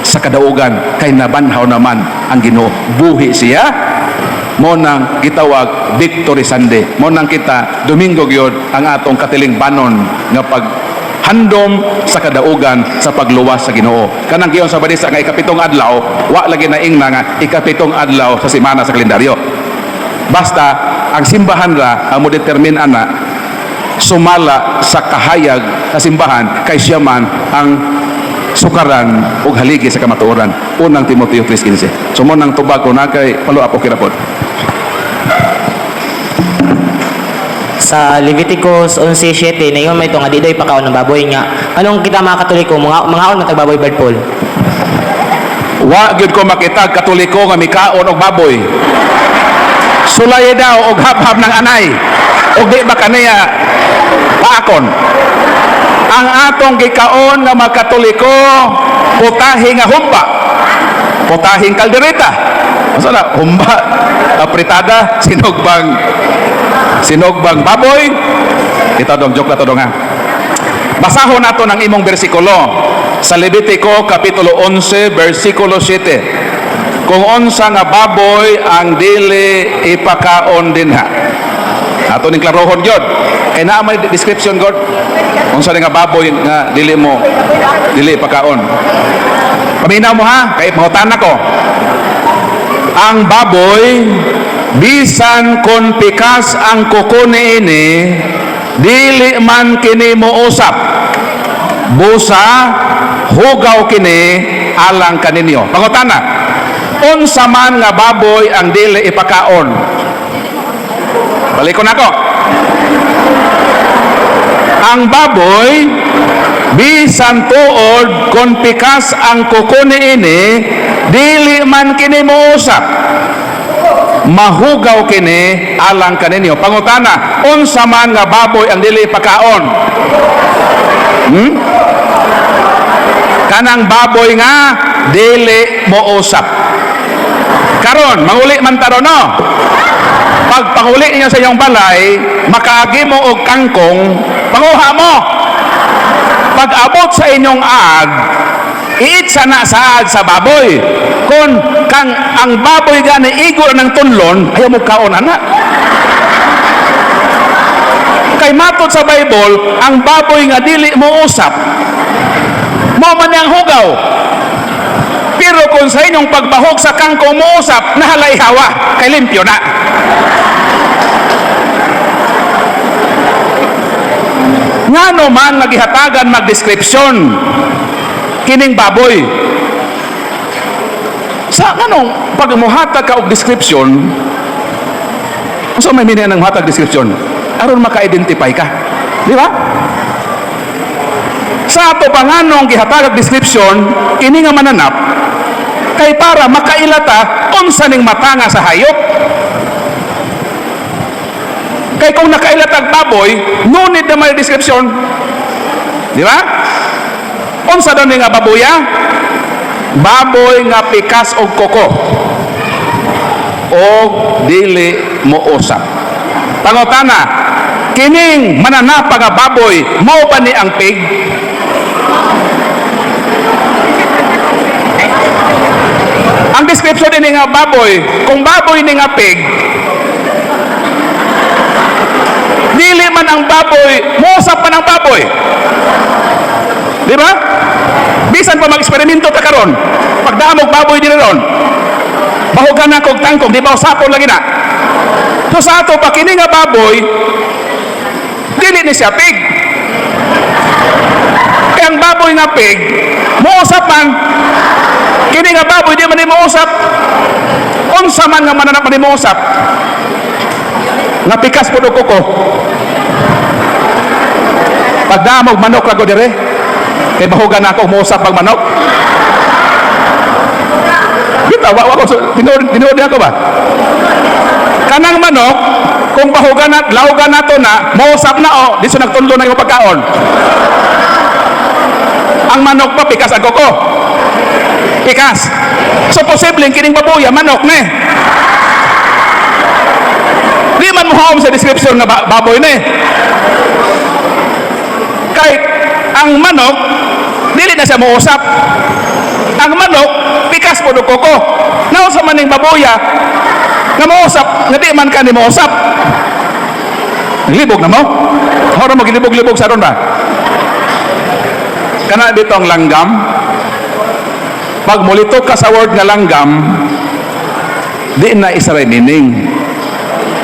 sa kadaugan, kay nabanhaw naman ang Ginoo. Buhi siya, mo nang gitawag Victory Sunday. Mo nang kita Domingo gyud ang atong katiling banon nga paghandom sa kadaugan sa pagluwas sa Ginoo. Kanang giyon sa Badisa nga ikapitong adlaw, wa lagi na ingna nga ikapitong adlaw sa semana sa kalendaryo. Basta ang simbahan ra ang mo determine ana sumala sa kahayag sa simbahan kay siya man ang sukaran o haligi sa kamatuoran. Unang Timoteo 3:15. So mo nang tubag ko na kay follow up o kirapod. sa Leviticus 11:7 na yun may ito nga di daw ipakaon ng baboy nga. Anong kita mga Katoliko, mga on matag baboy, Brad Paul? Wa gyud ko makita Katoliko nga mikaon og baboy. Sulay daw og hab-hab ng anay. Og di ba kaniya paakon. Ang atong gikaon nga mga Katoliko, putahe nga humba. Putahing kaldereta. Asa na humba, apritada, sinogbang baboy. Ito dong joke na to dong ha. Basahon nato ng imong bersikulo sa Levitico kapitulo 11 bersikulo 7. Kung unsa nga baboy ang dili ipakaon dinha. Ato ning klarohon gyud. Kay naa may description god. Unsa nga baboy nga dili ipakaon. Paminaw mo ha, kay mahutan ako. Ang baboy bisan kon pikas ang kuko niini dili man kini mousap. Busa hugaw kini alang kaninyo. Pangutana, unsa man nga baboy ang dili ipakaon? Balik ko nako. Ang baboy bisan tuod kon pikas ang kuko niini dili man kini mousap. Mahugaw kini alang kaninyo. Pangutana, unsa man nga baboy ang dili ipakaon? Kanang baboy nga dili mousap. Karon manguli man taro no. Pag panguli niyo sa iyong balay, makaagi mo og kangkong, panguha mo. Pag abot sa inyong ag, iitsa na sa ag sa baboy. Kung kang ang baboy gani igo ng tunlon, ayaw mo kaon ana. Kay matod sa Bible, ang baboy nga dili mo usap, mo man yang hugaw. Pero kung sa inyong pagbahog sa kangkong mo usap, nahalay hawa, kay limpyo na. Ngano man nagihatagan magdeskripsyon kining baboy. Sa kanong pag muhatag ka og description, unsa may meaning ng muhatag description? Aron maka-identify ka. Di ba? Sa ato panganong gihatag og description, kini nga mananap kay para makailata unsa ning matanga sa hayop. Kay kung nakailatag baboy, no need na may description. Di ba? Unsa daw ni nga baboya? Baboy nga pikas og koko. O dili mo usap. Pangutana, kining mananapa nga baboy, mao ba ni ang pig? Ang description ni nga baboy, kung baboy ni nga pig, dili man ang baboy, muusap man ang baboy. Di ba? Bisan pa mag-eksperimento ta karon, pagdamog baboy din ron, bahugan na kog tangkong, di ba usapon lagi na. So sa ato pa kini nga baboy, dili ni siya pig. Kaya ang baboy nga pig, muusap man. Kini nga baboy di man ni muusap. Unsa man nga mananap man ni muusap? Nga pikas po ko. Pagdamog manok lago dire, kay bahugan na ako muusap pag manok. Kita, wa ko tinuod ako ba? Kanang manok, kung bahugan na, laugan na to na, muusap na o, di so nagtundo na yung pagkaon. Ang manok pa, pikas ang koko. Pikas. So posibleng kining baboya, manok ne. Di man muhaom sa description na baboy ne. Kay ang manok, dili na siya muusap. Ang manok, pikas po do koko. Naon sa maning baboya, nga muusap, nga di man ka ni muusap. Libog na mo? Hora mo gilibog-libog sa ron ba? Kana dito ang langgam. Pag mulito ka sa word nga langgam, di na isa ray meaning.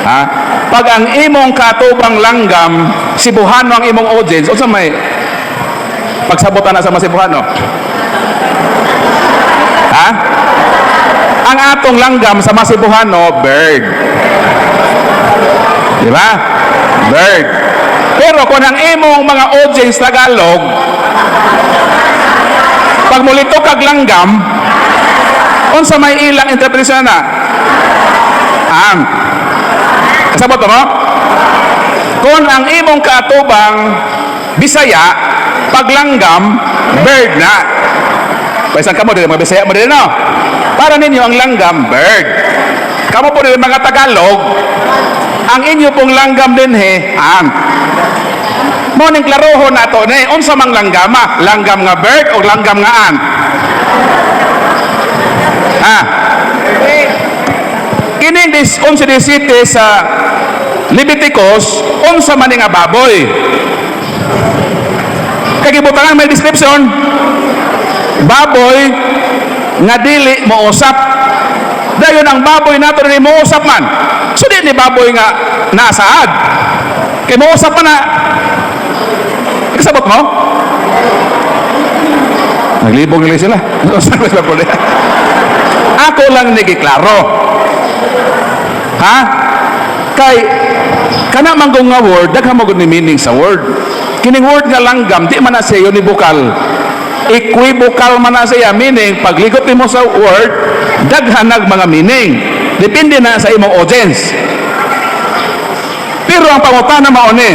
Ha? Pag ang imong katubang langgam, Cebuano ang imong audience, o sa may pagsabutan na sa mga Cebuano? Ha? Ang atong langgam sa mga Cebuano, bird. Di ba? Bird. Pero kung ang imong mga audience Tagalog, pag mulito kag langgam, unsa may ilang interpretasyon na? Kasabot mo? Kung ang imong kaatubang Bisaya, paglanggam, bird na. Paisan kamo din, mga Bisaya mo din, no? Para ninyo ang langgam, bird. Kamo po din mga Tagalog, ang inyo pong langgam din, Morning klarohon na to, unsa mang langgama? Langgam nga bird o langgam nga ant? Kining 11:17 sa Leviticus, unsa man nga baboy? Kagibutangan may description, baboy nga dili mo usap. Dayon ang baboy nato ni mo usap man. So di ni baboy nga nasaad. Kay mo usap pa na. Kasabot mo? Naglibong nila sila. Ako lang nagiklaro. Kay kana manggong nga word, daghang magud ni meaning sa word. Kining word nga langgam, di man na siya unibukal. Equivocal man na siya, meaning, pagligot mo sa word, daghanag mga meaning. Depende na sa imong audience. Pero ang pangutana maone,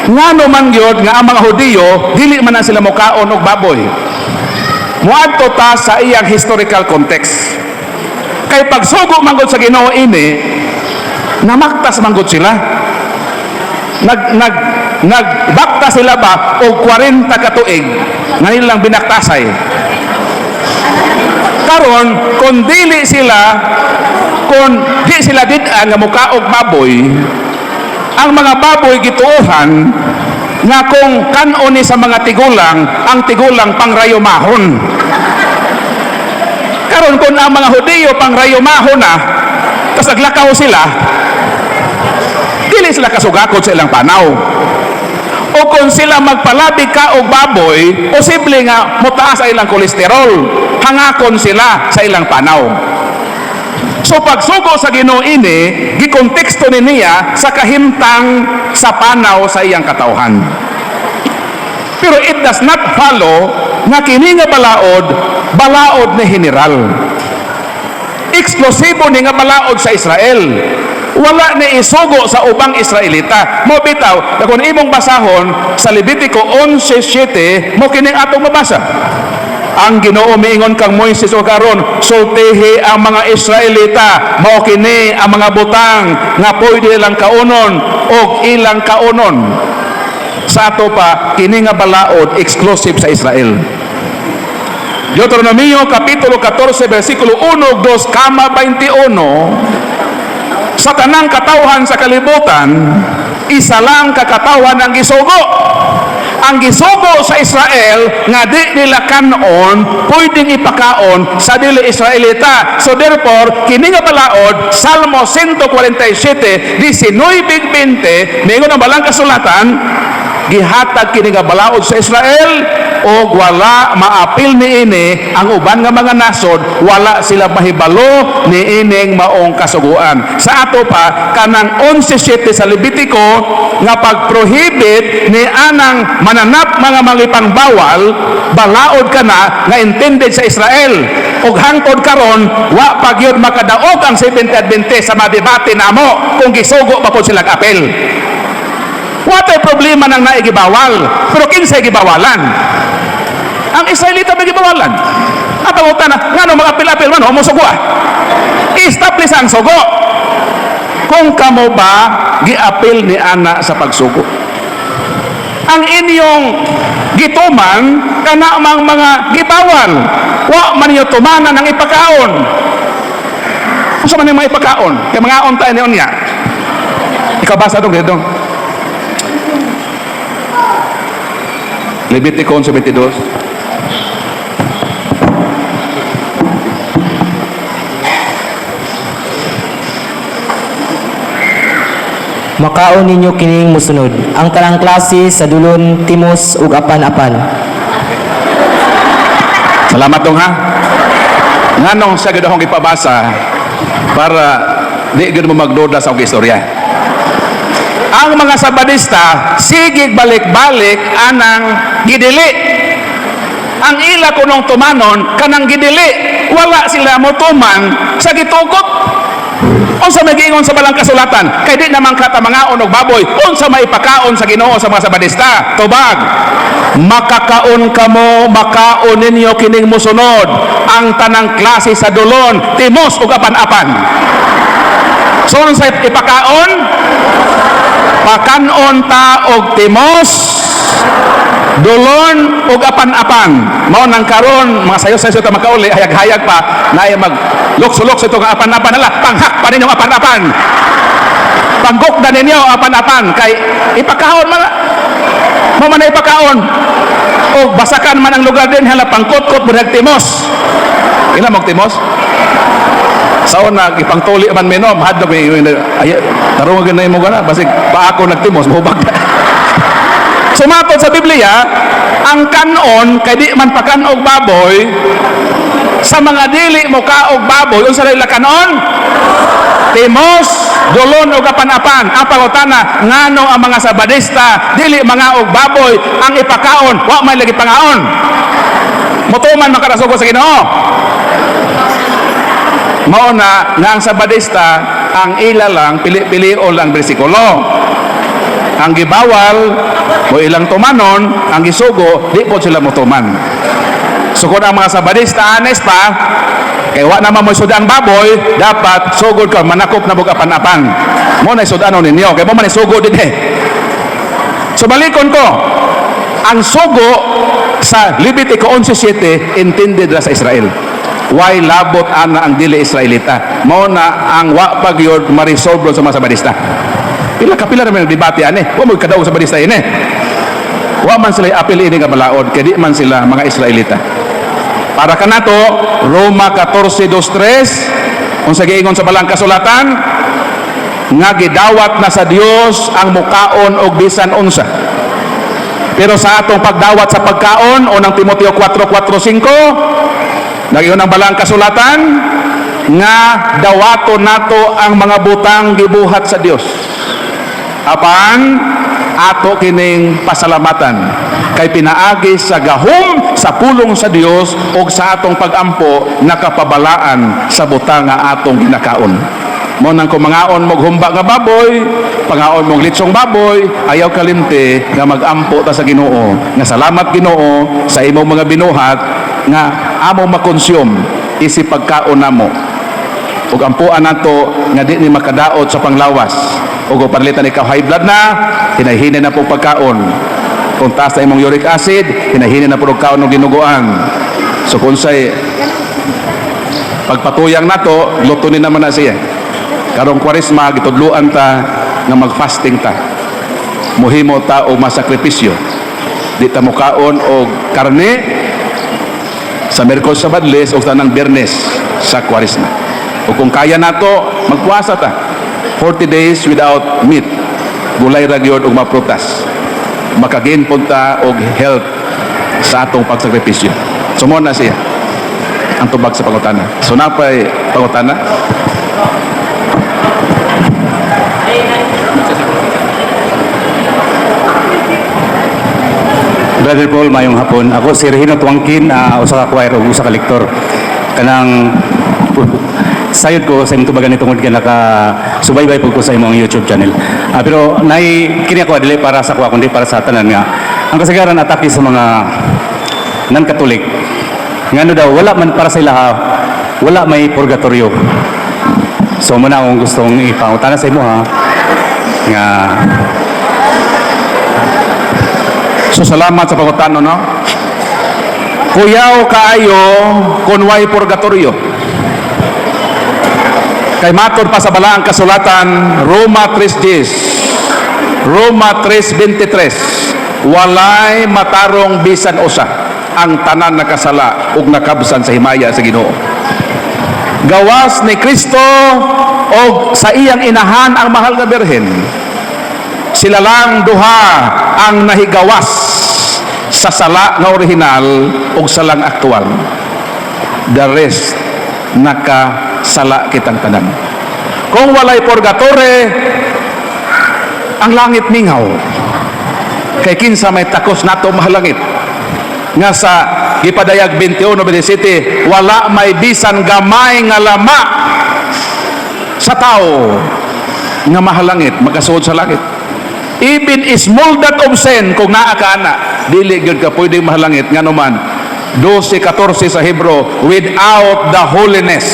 ngano man gyud nga ang mga Hudiyo, dili man na sila mukaon og baboy. Muadto ta sa iyang historical context. Kay pagsugo manggod sa Ginoo ini, namaktas manggod sila. Nagbakta sila ba o 40 katuig nga nilang binaktasay. Karon kung di sila didaan nga mukaog baboy, ang mga baboy gituohan nga kung kanon ni sa mga tigulang, ang tigulang pangrayomahon. Karon kung ang mga Hudiyo pangrayomahon na, tas naglakaw sila, dili sila kasugakod sa ilang panaw. O kung sila magpalabi ka og baboy, posible nga mutaas ang ilang kolesterol, hangakon sila sa ilang panaw. So pagsugo sa Ginoo ini, gikonteksto ni niya sa kahimtang sa panaw sa iyang katawhan. Pero it does not follow nga kini nga balaod ni general. Eksklusibo ni nga balaod sa Israel. Wala ni isugo sa ubang Israelita. Mo bitaw, na kung imong basahon sa Levitico 11:7, mo kining atong mabasa. Ang Ginoo miingon kang Moises o karon, sultihi ang mga Israelita, mao kini ang mga butang nga pwede ilang kaunon og ilang kaunon. Sa ato pa kini nga balaod exclusive sa Israel. Deuteronomio kapitulo 14 bersikulo 1, 2, 21. Sa tanang katawhan sa kalibutan, isa lang kakatawan ang gisugo. Ang gisugo sa Israel nga di nila kanon pwedeng ipakaon sa dili Israelita. So therefore, kini nga balaod, Salmo 147, 19-20, mingon ang balang kasulatan, gihatag kini nga balaod sa Israel o wala maapil ni ini ang uban nga mga nasod, wala sila mahibalo ni ining maong kasuguan. Sa ato pa kanang 11:7 sa Levitico nga pag-prohibit ni anang mananap mga mangipangbawal, balaod kana nga intended sa Israel. Og hangtod karon wa pa gyud makadaog ang Seventh Adventist sa madebate namo kung gisugo pa pud sila apel. Watay problema nang naigibawal, pero kinsay gibawalan? Ang Israelita may gibawalan. At ang utana, nga no mga apil-apil man, homosugo establish ang sugo. Kung kamo ba giapil ni ana sa pagsugo? Ang inyong gituman, kana mang mga gibawal, wa man niyo tumanan ang ipakaon. Kung man yung mga ipakaon, kaya mga on tayo niya. Ikabasa dong dito. Levitico 11:22. Makaon ninyo kining musunod. Ang tanang klase sa dulon, timos ug apan-apan. Salamat dong ha. Nganong siya gid akong ipabasa para di gid mo magduda sa akong istorya. ang mga Sabadista sigig balik-balik anang gidili. Ang ila kunong tumanon kanang gidili, wala sila motuman sa gitugot. Unsa may giingon sa balang kasulatan, kay di naman kata mga og baboy, unsa may pakaon sa Ginoo sa mga Sabadista? Tubag, makakaon kamo, makaon ninyo kining musunod ang tanang klase sa dulon, timos ug apan-apan. So unsa ipakaon? Pakanon ta og timos, dulon ug apan-apan. Mao nang karon mga sayo-sayo ta makauli, hayag-hayag pa naay mag lukso-lukso ito nga apan-apan nala, panghak pa ninyong apan-apan, panggok na ninyo apan-apan, kay ipakaon man mo man na ipakaon o basakan man ang lugar din hala pangkot-kot budag timos. Ila mong timos sa una ipangtuli man minom hadlok ay tarong gyud na imo gana basig pa ako nagtimos mahubag. Sumatod sa Biblia, ang kanon kay di man pakanog baboy, sa mga dili mo kaog baboy unsa ila kanon? Timos, dulon ug apan-apan. Ang pangutana, ngano ang mga Sabadista dili mga og baboy ang ipakaon, wa may lagi pangaon. Motuman makarasugo sa Ginoo. Mao na nga ang Sabadista ang ila lang pili-pilio lang bersikulo. Ang gibawal o ilang tumanon, ang gisugo di po sila motuman. So kung ang mga Sabadista honest pa, kay wa naman mo sudang baboy, dapat sugod ka manakop na bugapan-apan. Mo na sudano ninyo, kay mo man sugod din eh. So balikon ko, ang sugo sa Levitico 11:7 intended ra sa Israel. Why labot ana ang dili Israelita? Mo na ang wa pagyod marisolve sa mga Sabadista. Pila naman ang debate ani. Wa mo kadaog sa Sabadista ini. Wa man sila apil ini nga balaod, kay di man sila mga Israelita. Para kanato Roma 14:2-3 unsa giingon sa balang kasulatan nga gidawat na sa Dios ang mukaon og bisan unsa. Pero sa atong pagdawat sa pagkaon unang Timoteo 4:4-5 nagiingon ang balang kasulatan nga dawaton nato ang mga butang gibuhat sa Dios. Apan ato kining pasalamatan kay pinaagi sa gahom sa pulong sa Dios o sa atong pagampo nakapabalaan sa butang nga atong ginakaon. Mo nang kumangaon mo humba nga baboy, pangaon mo litsong baboy, ayaw kalimte nga magampo ta sa Ginoo. Nga salamat Ginoo sa imong mga binuhat nga amo makonsume isip pagkaon namo. Ug ampuan nato nga di ni makadaot sa panglawas. Ug palitan ikaw high blood na, hinahinin na po pagkaon. Kung taas na imong uric acid, hinahinin na po kaon ng dinuguan. So kung say pagpatuyang nato, lutunin naman na siya. Karong Kwaresma gitudluan ta nga mag-fasting ta. Muhimo ta og masakripisyo. Di ta mo kaon og karne sa Miyerkules sa Badles o tanang Biyernes sa Kwaresma. O kung kaya nato, magpuasa ta. 40 days without meat. Gulay ra gyud og maprutas. Makagain punta og health sa atong pagsakripisyo. Sumo na siya ang tubag sa pangutana. So napay pangutana. Brother Paul, mayong hapon. Ako si Regino Tuangkin, usa ka choir ug usa ka lektor. Kanang sayod ko sa imong tubagan nitong nga naka-subaybay po ko sa imong YouTube channel. Pero kini ako dili para sa kuha kundi para sa tanan nga ang kasagaran atake sa mga non-Catholic. Ngano daw wala man para sa ilaha, wala may purgatorio. So muna akong gustong ipangutana sa imo ha nga So salamat sa pangutano no. Kuyaw kaayo kun way purgatorio. Kay matod pa sa balaang kasulatan Roma 3:10 Roma 3:23 walay matarong bisan usa ang tanan nakasala ug nakabsan sa himaya sa Ginoo. Gawas ni Kristo og sa iyang inahan ang mahal nga birhen. Sila lang duha ang nahigawas sa sala nga orihinal ug salang aktual. The rest nakasala kitang tanan. Kung walay purgatory, ang langit mingaw. Kay kinsa may takos nato mahalangit. Nga sa Gipadayag 21:27, wala may bisan gamay nga lama sa tao nga mahalangit, magkasuod sa langit. Even is molded of sin, kung naa ka na, dili gyud ka pwedeng mahalangit. Nga naman, 12:14 sa Hebro, without the holiness,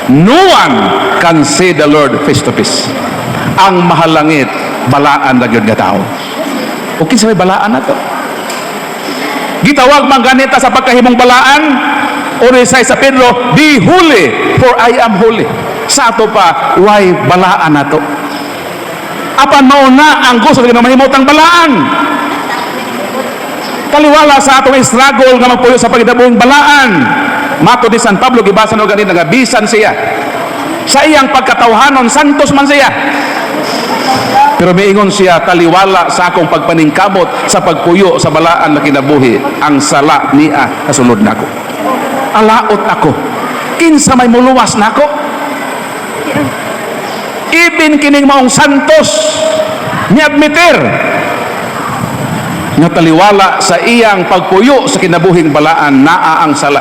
no one can see the Lord face to face. Ang mahalangit, balaan na gyud nga tao. O kinsa may balaan na to? Gitawag man ganita sa pagkahimong balaan, o resay sa Pedro, be holy, for I am holy. Sa ato pa, why balaan na to? Apan mauna ang gusto na mahimutang balaan. Kaliwala sa atong struggle nga magpuyo sa pagdabuhing balaan. Mato di San Pablo, gibasa no ganit, nagabisan siya. Sa iyang pagkatawhanon, santos man siya. Pero miingon siya, taliwala sa akong pagpaningkamot sa pagpuyo sa balaan na kinabuhi, ang sala niya kasulod nako. Alaot ako. Kinsa may muluwas nako? Ibin kining maong santos ni admitir nga taliwala sa iyang pagpuyo sa kinabuhing balaan, naa ang sala.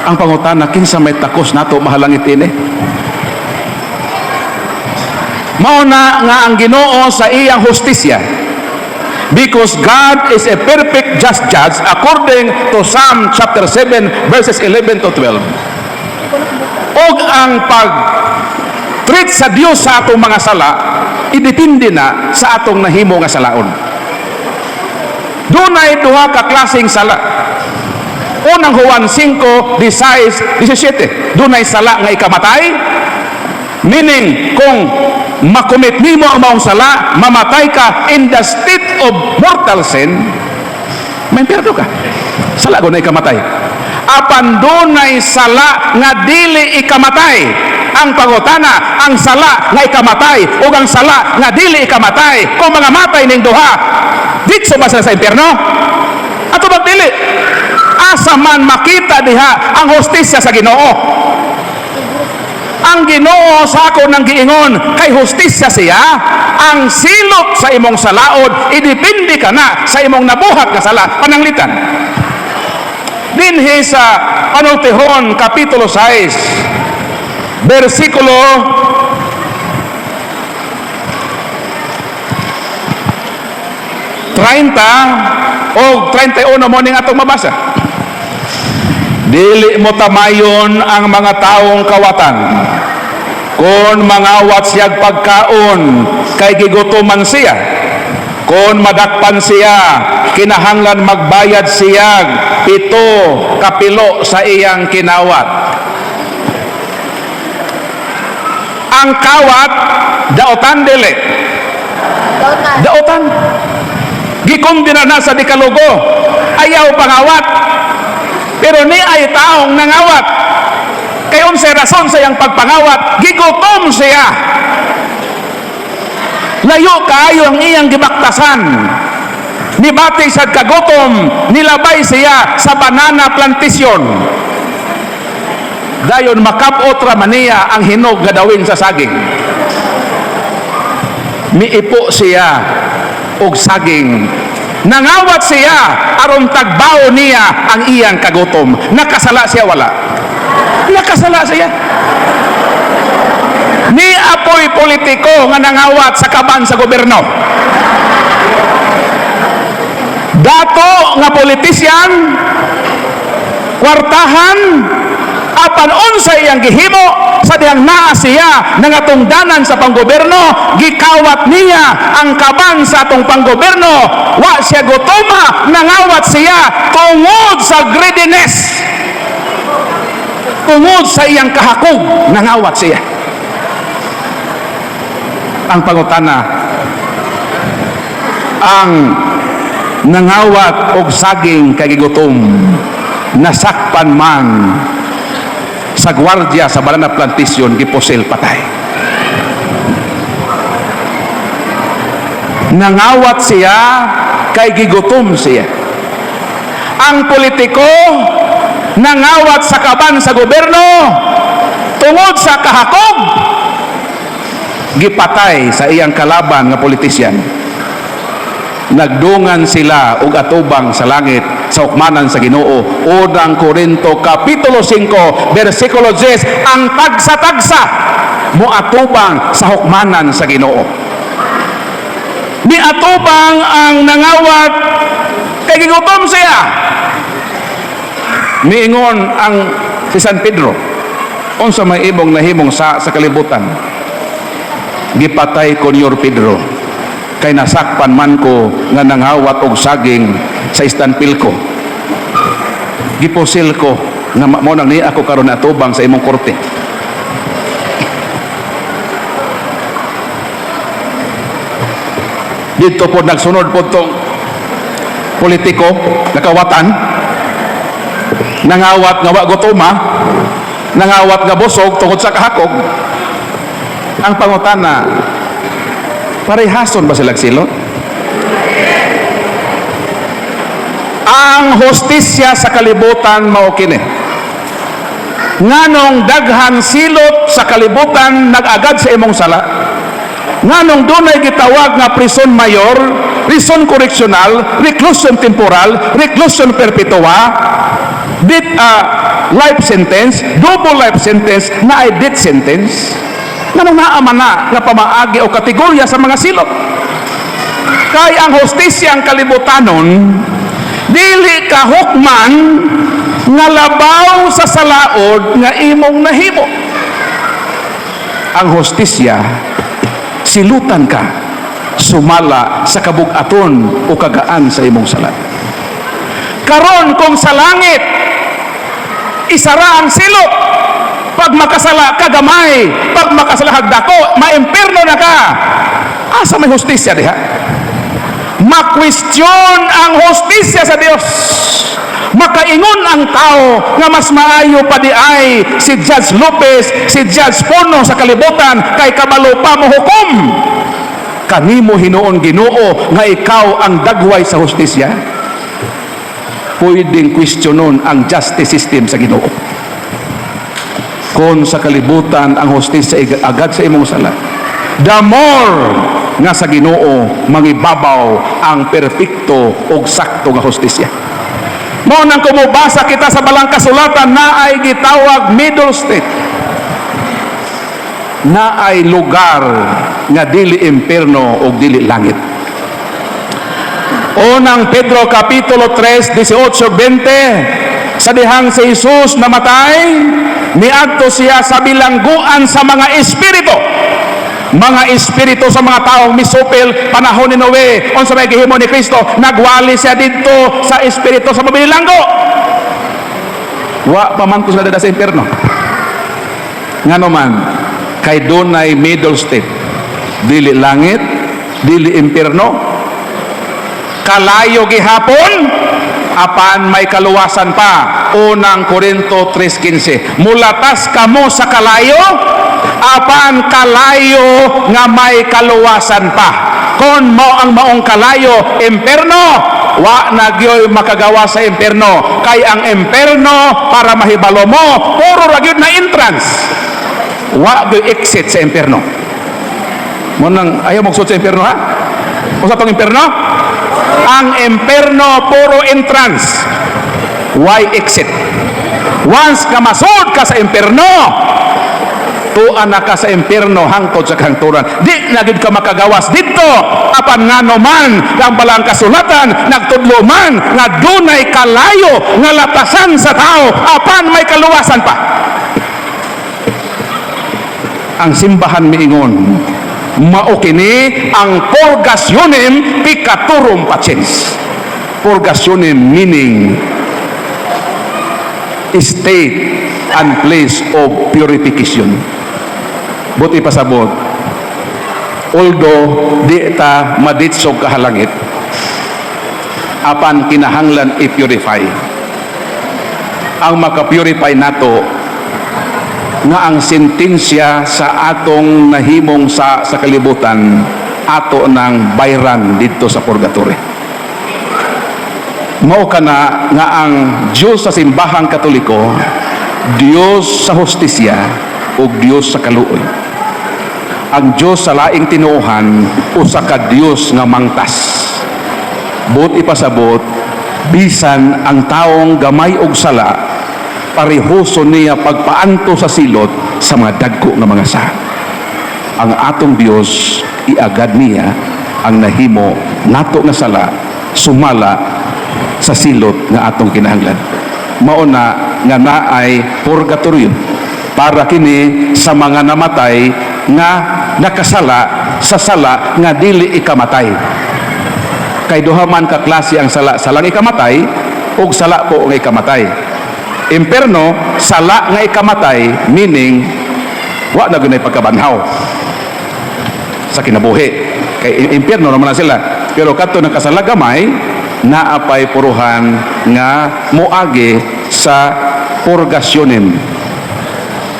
Ang pangutana, kinsa may takos nato mahalangit ini? Mauna nga ang Ginoo sa iyang hustisya, because God is a perfect just judge according to Psalm chapter 7 verses 11 to 12. Og ang pag-treat sa Dios sa atong mga sala idepende na sa atong nahimo nga salaon. Dunay duha ka klaseng sala. Unang Juan 5:16-17, dunay sala nga ikamatay, meaning kung makumit nimo ang maong sala, mamatay ka in the state of mortal sin, may perdo ka. Sala ko na ikamatay. Apan dunay sala nga dili ikamatay. Ang pangutana, ang sala nga ikamatay ug ang sala nga dili ikamatay, kung mga matay ning duha, ditso ba sila sa impierno? Ato ba dili? Asa man makita diha ang hustisya sa Ginoo? Ang Ginoo sa ako nang giingon, kay hustisya siya, ang silot sa imong salaod idepende ka na sa imong nabuhat nga sala pananglitan. Dinhi sa Panultihon kapitulo 6 versikulo 30 o 31 mo ning atong mabasa. Dili mo tamayon ang mga taong kawatan. Kung mangawat siyag pagkaon, kay gigutuman siya. Kung madakpan siya, kinahanglan magbayad siyag 7 kapilo sa iyang kinawat. Ang kawat, daotan dili. Daotan. Gikundina na sa dikalugo. Ayaw pangawat. Pero ni ay taong nangawat. Kay unsay rason sa iyang pagpangawat, gigutom siya. Layo kaayo ang iyang gibaktasan. Nibati sa kagutom, nilabay siya sa banana plantation. Dayon makabot ra man niya ang hinog nga dawin sa saging. Miipo siya og saging. Nangawat siya aron tagbaw niya ang iyang kagutom. Nakasala siya wala? Nakasala siya. Ni apoy politiko nga nangawat sa kaban sa gobyerno. Dato nga politisyan, kwartahan, apan unsa iyang gihimo sa dihang naa siya nangatungdanan sa panggobyerno, gikawat niya ang kaban sa atong panggobyerno. Wa siya gutoma, nangawat siya tungod sa greediness, tungod sa iyang kahakog, nangawat siya. Ang pangutana, ang nangawat og saging kay gigutom, nasakpan man sa gwardiya sa banana plantation, gipusil patay. Nangawat siya kay gigutom siya. Ang politiko nangawat sa kaban sa gobyerno tungod sa kahakog, gipatay sa iyang kalaban nga politisyan. Nagdungan sila og atubang sa langit sa hukmanan sa Ginoo. Unang Korinto kapitulo 5 bersikulo 10, ang tagsa-tagsa mo atubang sa hukmanan sa Ginoo. Ni atubang ang nangawat kay gigutom siya. Miingon ang si San Pedro, unsa may imong nahimong sa kalibutan? Gipatay ko ni Pedro, kay nasakpan man ko nga nangawat og saging sa istanpil ko. Gipusil ko nga mo nang ni ako karon atubang sa imong korte. Dito po nagsunod po tong politiko nakawatan, nangawat nga wa gutoma, nangawat nga busog tungod sa kahakog. Ang pangutana, parehason ba sila silot? Ang hustisya sa kalibutan mao kini. Nganong daghan silot sa kalibutan nag-agad sa imong sala. Nganong dunay gitawag nga prison mayor, prison correctional, reclusion temporal, reclusion perpetua, life sentence, double life sentence, na ay death sentence. Nganong naamana nga pamaagi o kategorya sa mga silot. Kay ang hustisya ang kalibutanon, dili ka hukman nga labaw sa salaod nga imong nahimo. Ang hustisya, silutan ka sumala sa kabug-aton o kagaan sa imong sala. Karon kung sa langit isara ang silot, pag makasala ka gamay, pag makasala hagdako, maimpirno na ka. Asa may hustisya diha? Makwestiyon ang hustisya sa Dios. Makaingon ang tao nga mas maayo pa di ay si Judge Lopez, si Judge Pono sa kalibutan kay kabalo pa mo hukom. Kanimo hinuon Ginoo nga ikaw ang dagway sa hustisya. Pwedeng kwestiyonon ang justice system sa Ginoo. Kung sa kalibutan ang hustisya agad sa imong sala, the more nga sa Ginoo mangibabaw ang perpekto ug sakto nga hustisya. Mao nang kumubasa kita sa balang kasulatan na ay gitawag middle state, na ay lugar nga dili impierno ug dili langit. Unang Pedro kapitulo 3 18-20, sa dihang si Jesus namatay, niadto siya sa bilangguan sa mga espiritu sa mga taong misupil panahon ni Noe. Unsa may gihimo ni Kristo, nagwali siya dito sa espiritu sa mabilanggo. Wa pa man ko sila dada sa impierno. Ngano man, kay dunay middle state, dili langit, dili impierno, kalayo gihapon, apan may kaluwasan pa. Unang Korinto 3:15, mulatas kamo sa kalayo, apan kalayo nga may kaluwasan pa. Kon mo ang maong kalayo, impierno, wa nagyoy makagawa sa impierno. Kay ang impierno, para mahibalo mo, puro ra gyud na entrance, wa gyud exit sa impierno. Mo nang ayaw mo sa impierno, ha? Usa tong impierno? Ang impierno puro entrance, why exit? Once ka masud ka sa impierno, tuan na ka sa impierno hangtod sa kahangturan. Di na gid ka makagawas dito. Apan ngano man ang balang kasulatan nagtudlo man nga dunay kalayo nga latasan sa tao, apan may kaluwasan pa. Ang simbahan miingon, mao kini ang purgationem picatorum patiens. Purgationem meaning state and place of purification. Buti pasabot, although di ta maditsog kahalangit, apan kinahanglan i-purify. Ang maka-purify nato nga ang sentensya sa atong nahimong sa kalibutan, ato ng bayran dito sa purgatory. Mao kana nga ang Diyos sa simbahang Katoliko, Diyos sa hustisya ug Diyos sa kaluoy. ang Dios sa laing tinuohan usa ka Dios nga mangtas. But ipasabot bisan ang taong gamay og sala parehoso niya pagpaanto sa silot sa mga dagko nga mga saha. Ang atong Dios iagad niya ang nahimo nato nga sala sumala sa silot nga atong kinahanglan. Mao na nga naay purgatorio para kini sa mga namatay nga nakasala sa sala nga dili ikamatay. Kay duha man ka klase ang sala, salang ikamatay ug sala po nga ikamatay. Imperno, sala nga ikamatay, meaning wa na gunay pagkabanhaw sa kinabuhi. Kay impyerno naman na sila. Pero kadto ng kasalagamay, naapay puruhan nga moagi sa purgasyonin.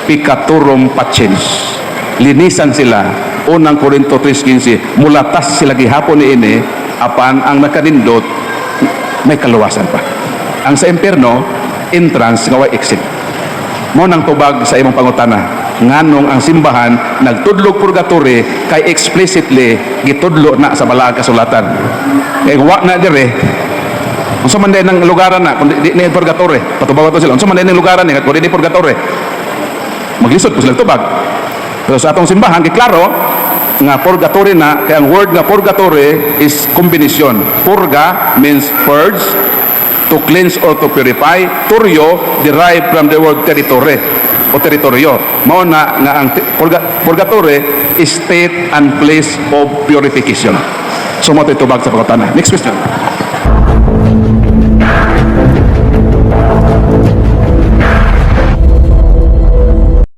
Pikaturum patiens. Linisan sila. Unang Korinto 3:15, mulatas sila gihapon ni ini, apan ang nakanindot may kaluwasan pa. Ang sa impyerno, entrance nga way exit. Mo nang tubag sa imong pangutana. Nganong ang simbahan nagtudlog purgatory kay explicitly gitudlo na sa balaag kasulatan. Kay wa na dire. Unsa man din ang lugaran na kun di ni purgatory, patubag to sila. Unsa man din ang lugaran ni kun di purgatory. Maglisod po sila tubag. Pero sa atong simbahan giklaro nga purgatory na kay ang word nga purgatory is kombinasyon. Purga means purge, to cleanse or to purify. Turyo derived from the word territory o teritoryo. Mao na nga ang purgatory is state and place of purification. So mo tubag sa pagkutana. Next question.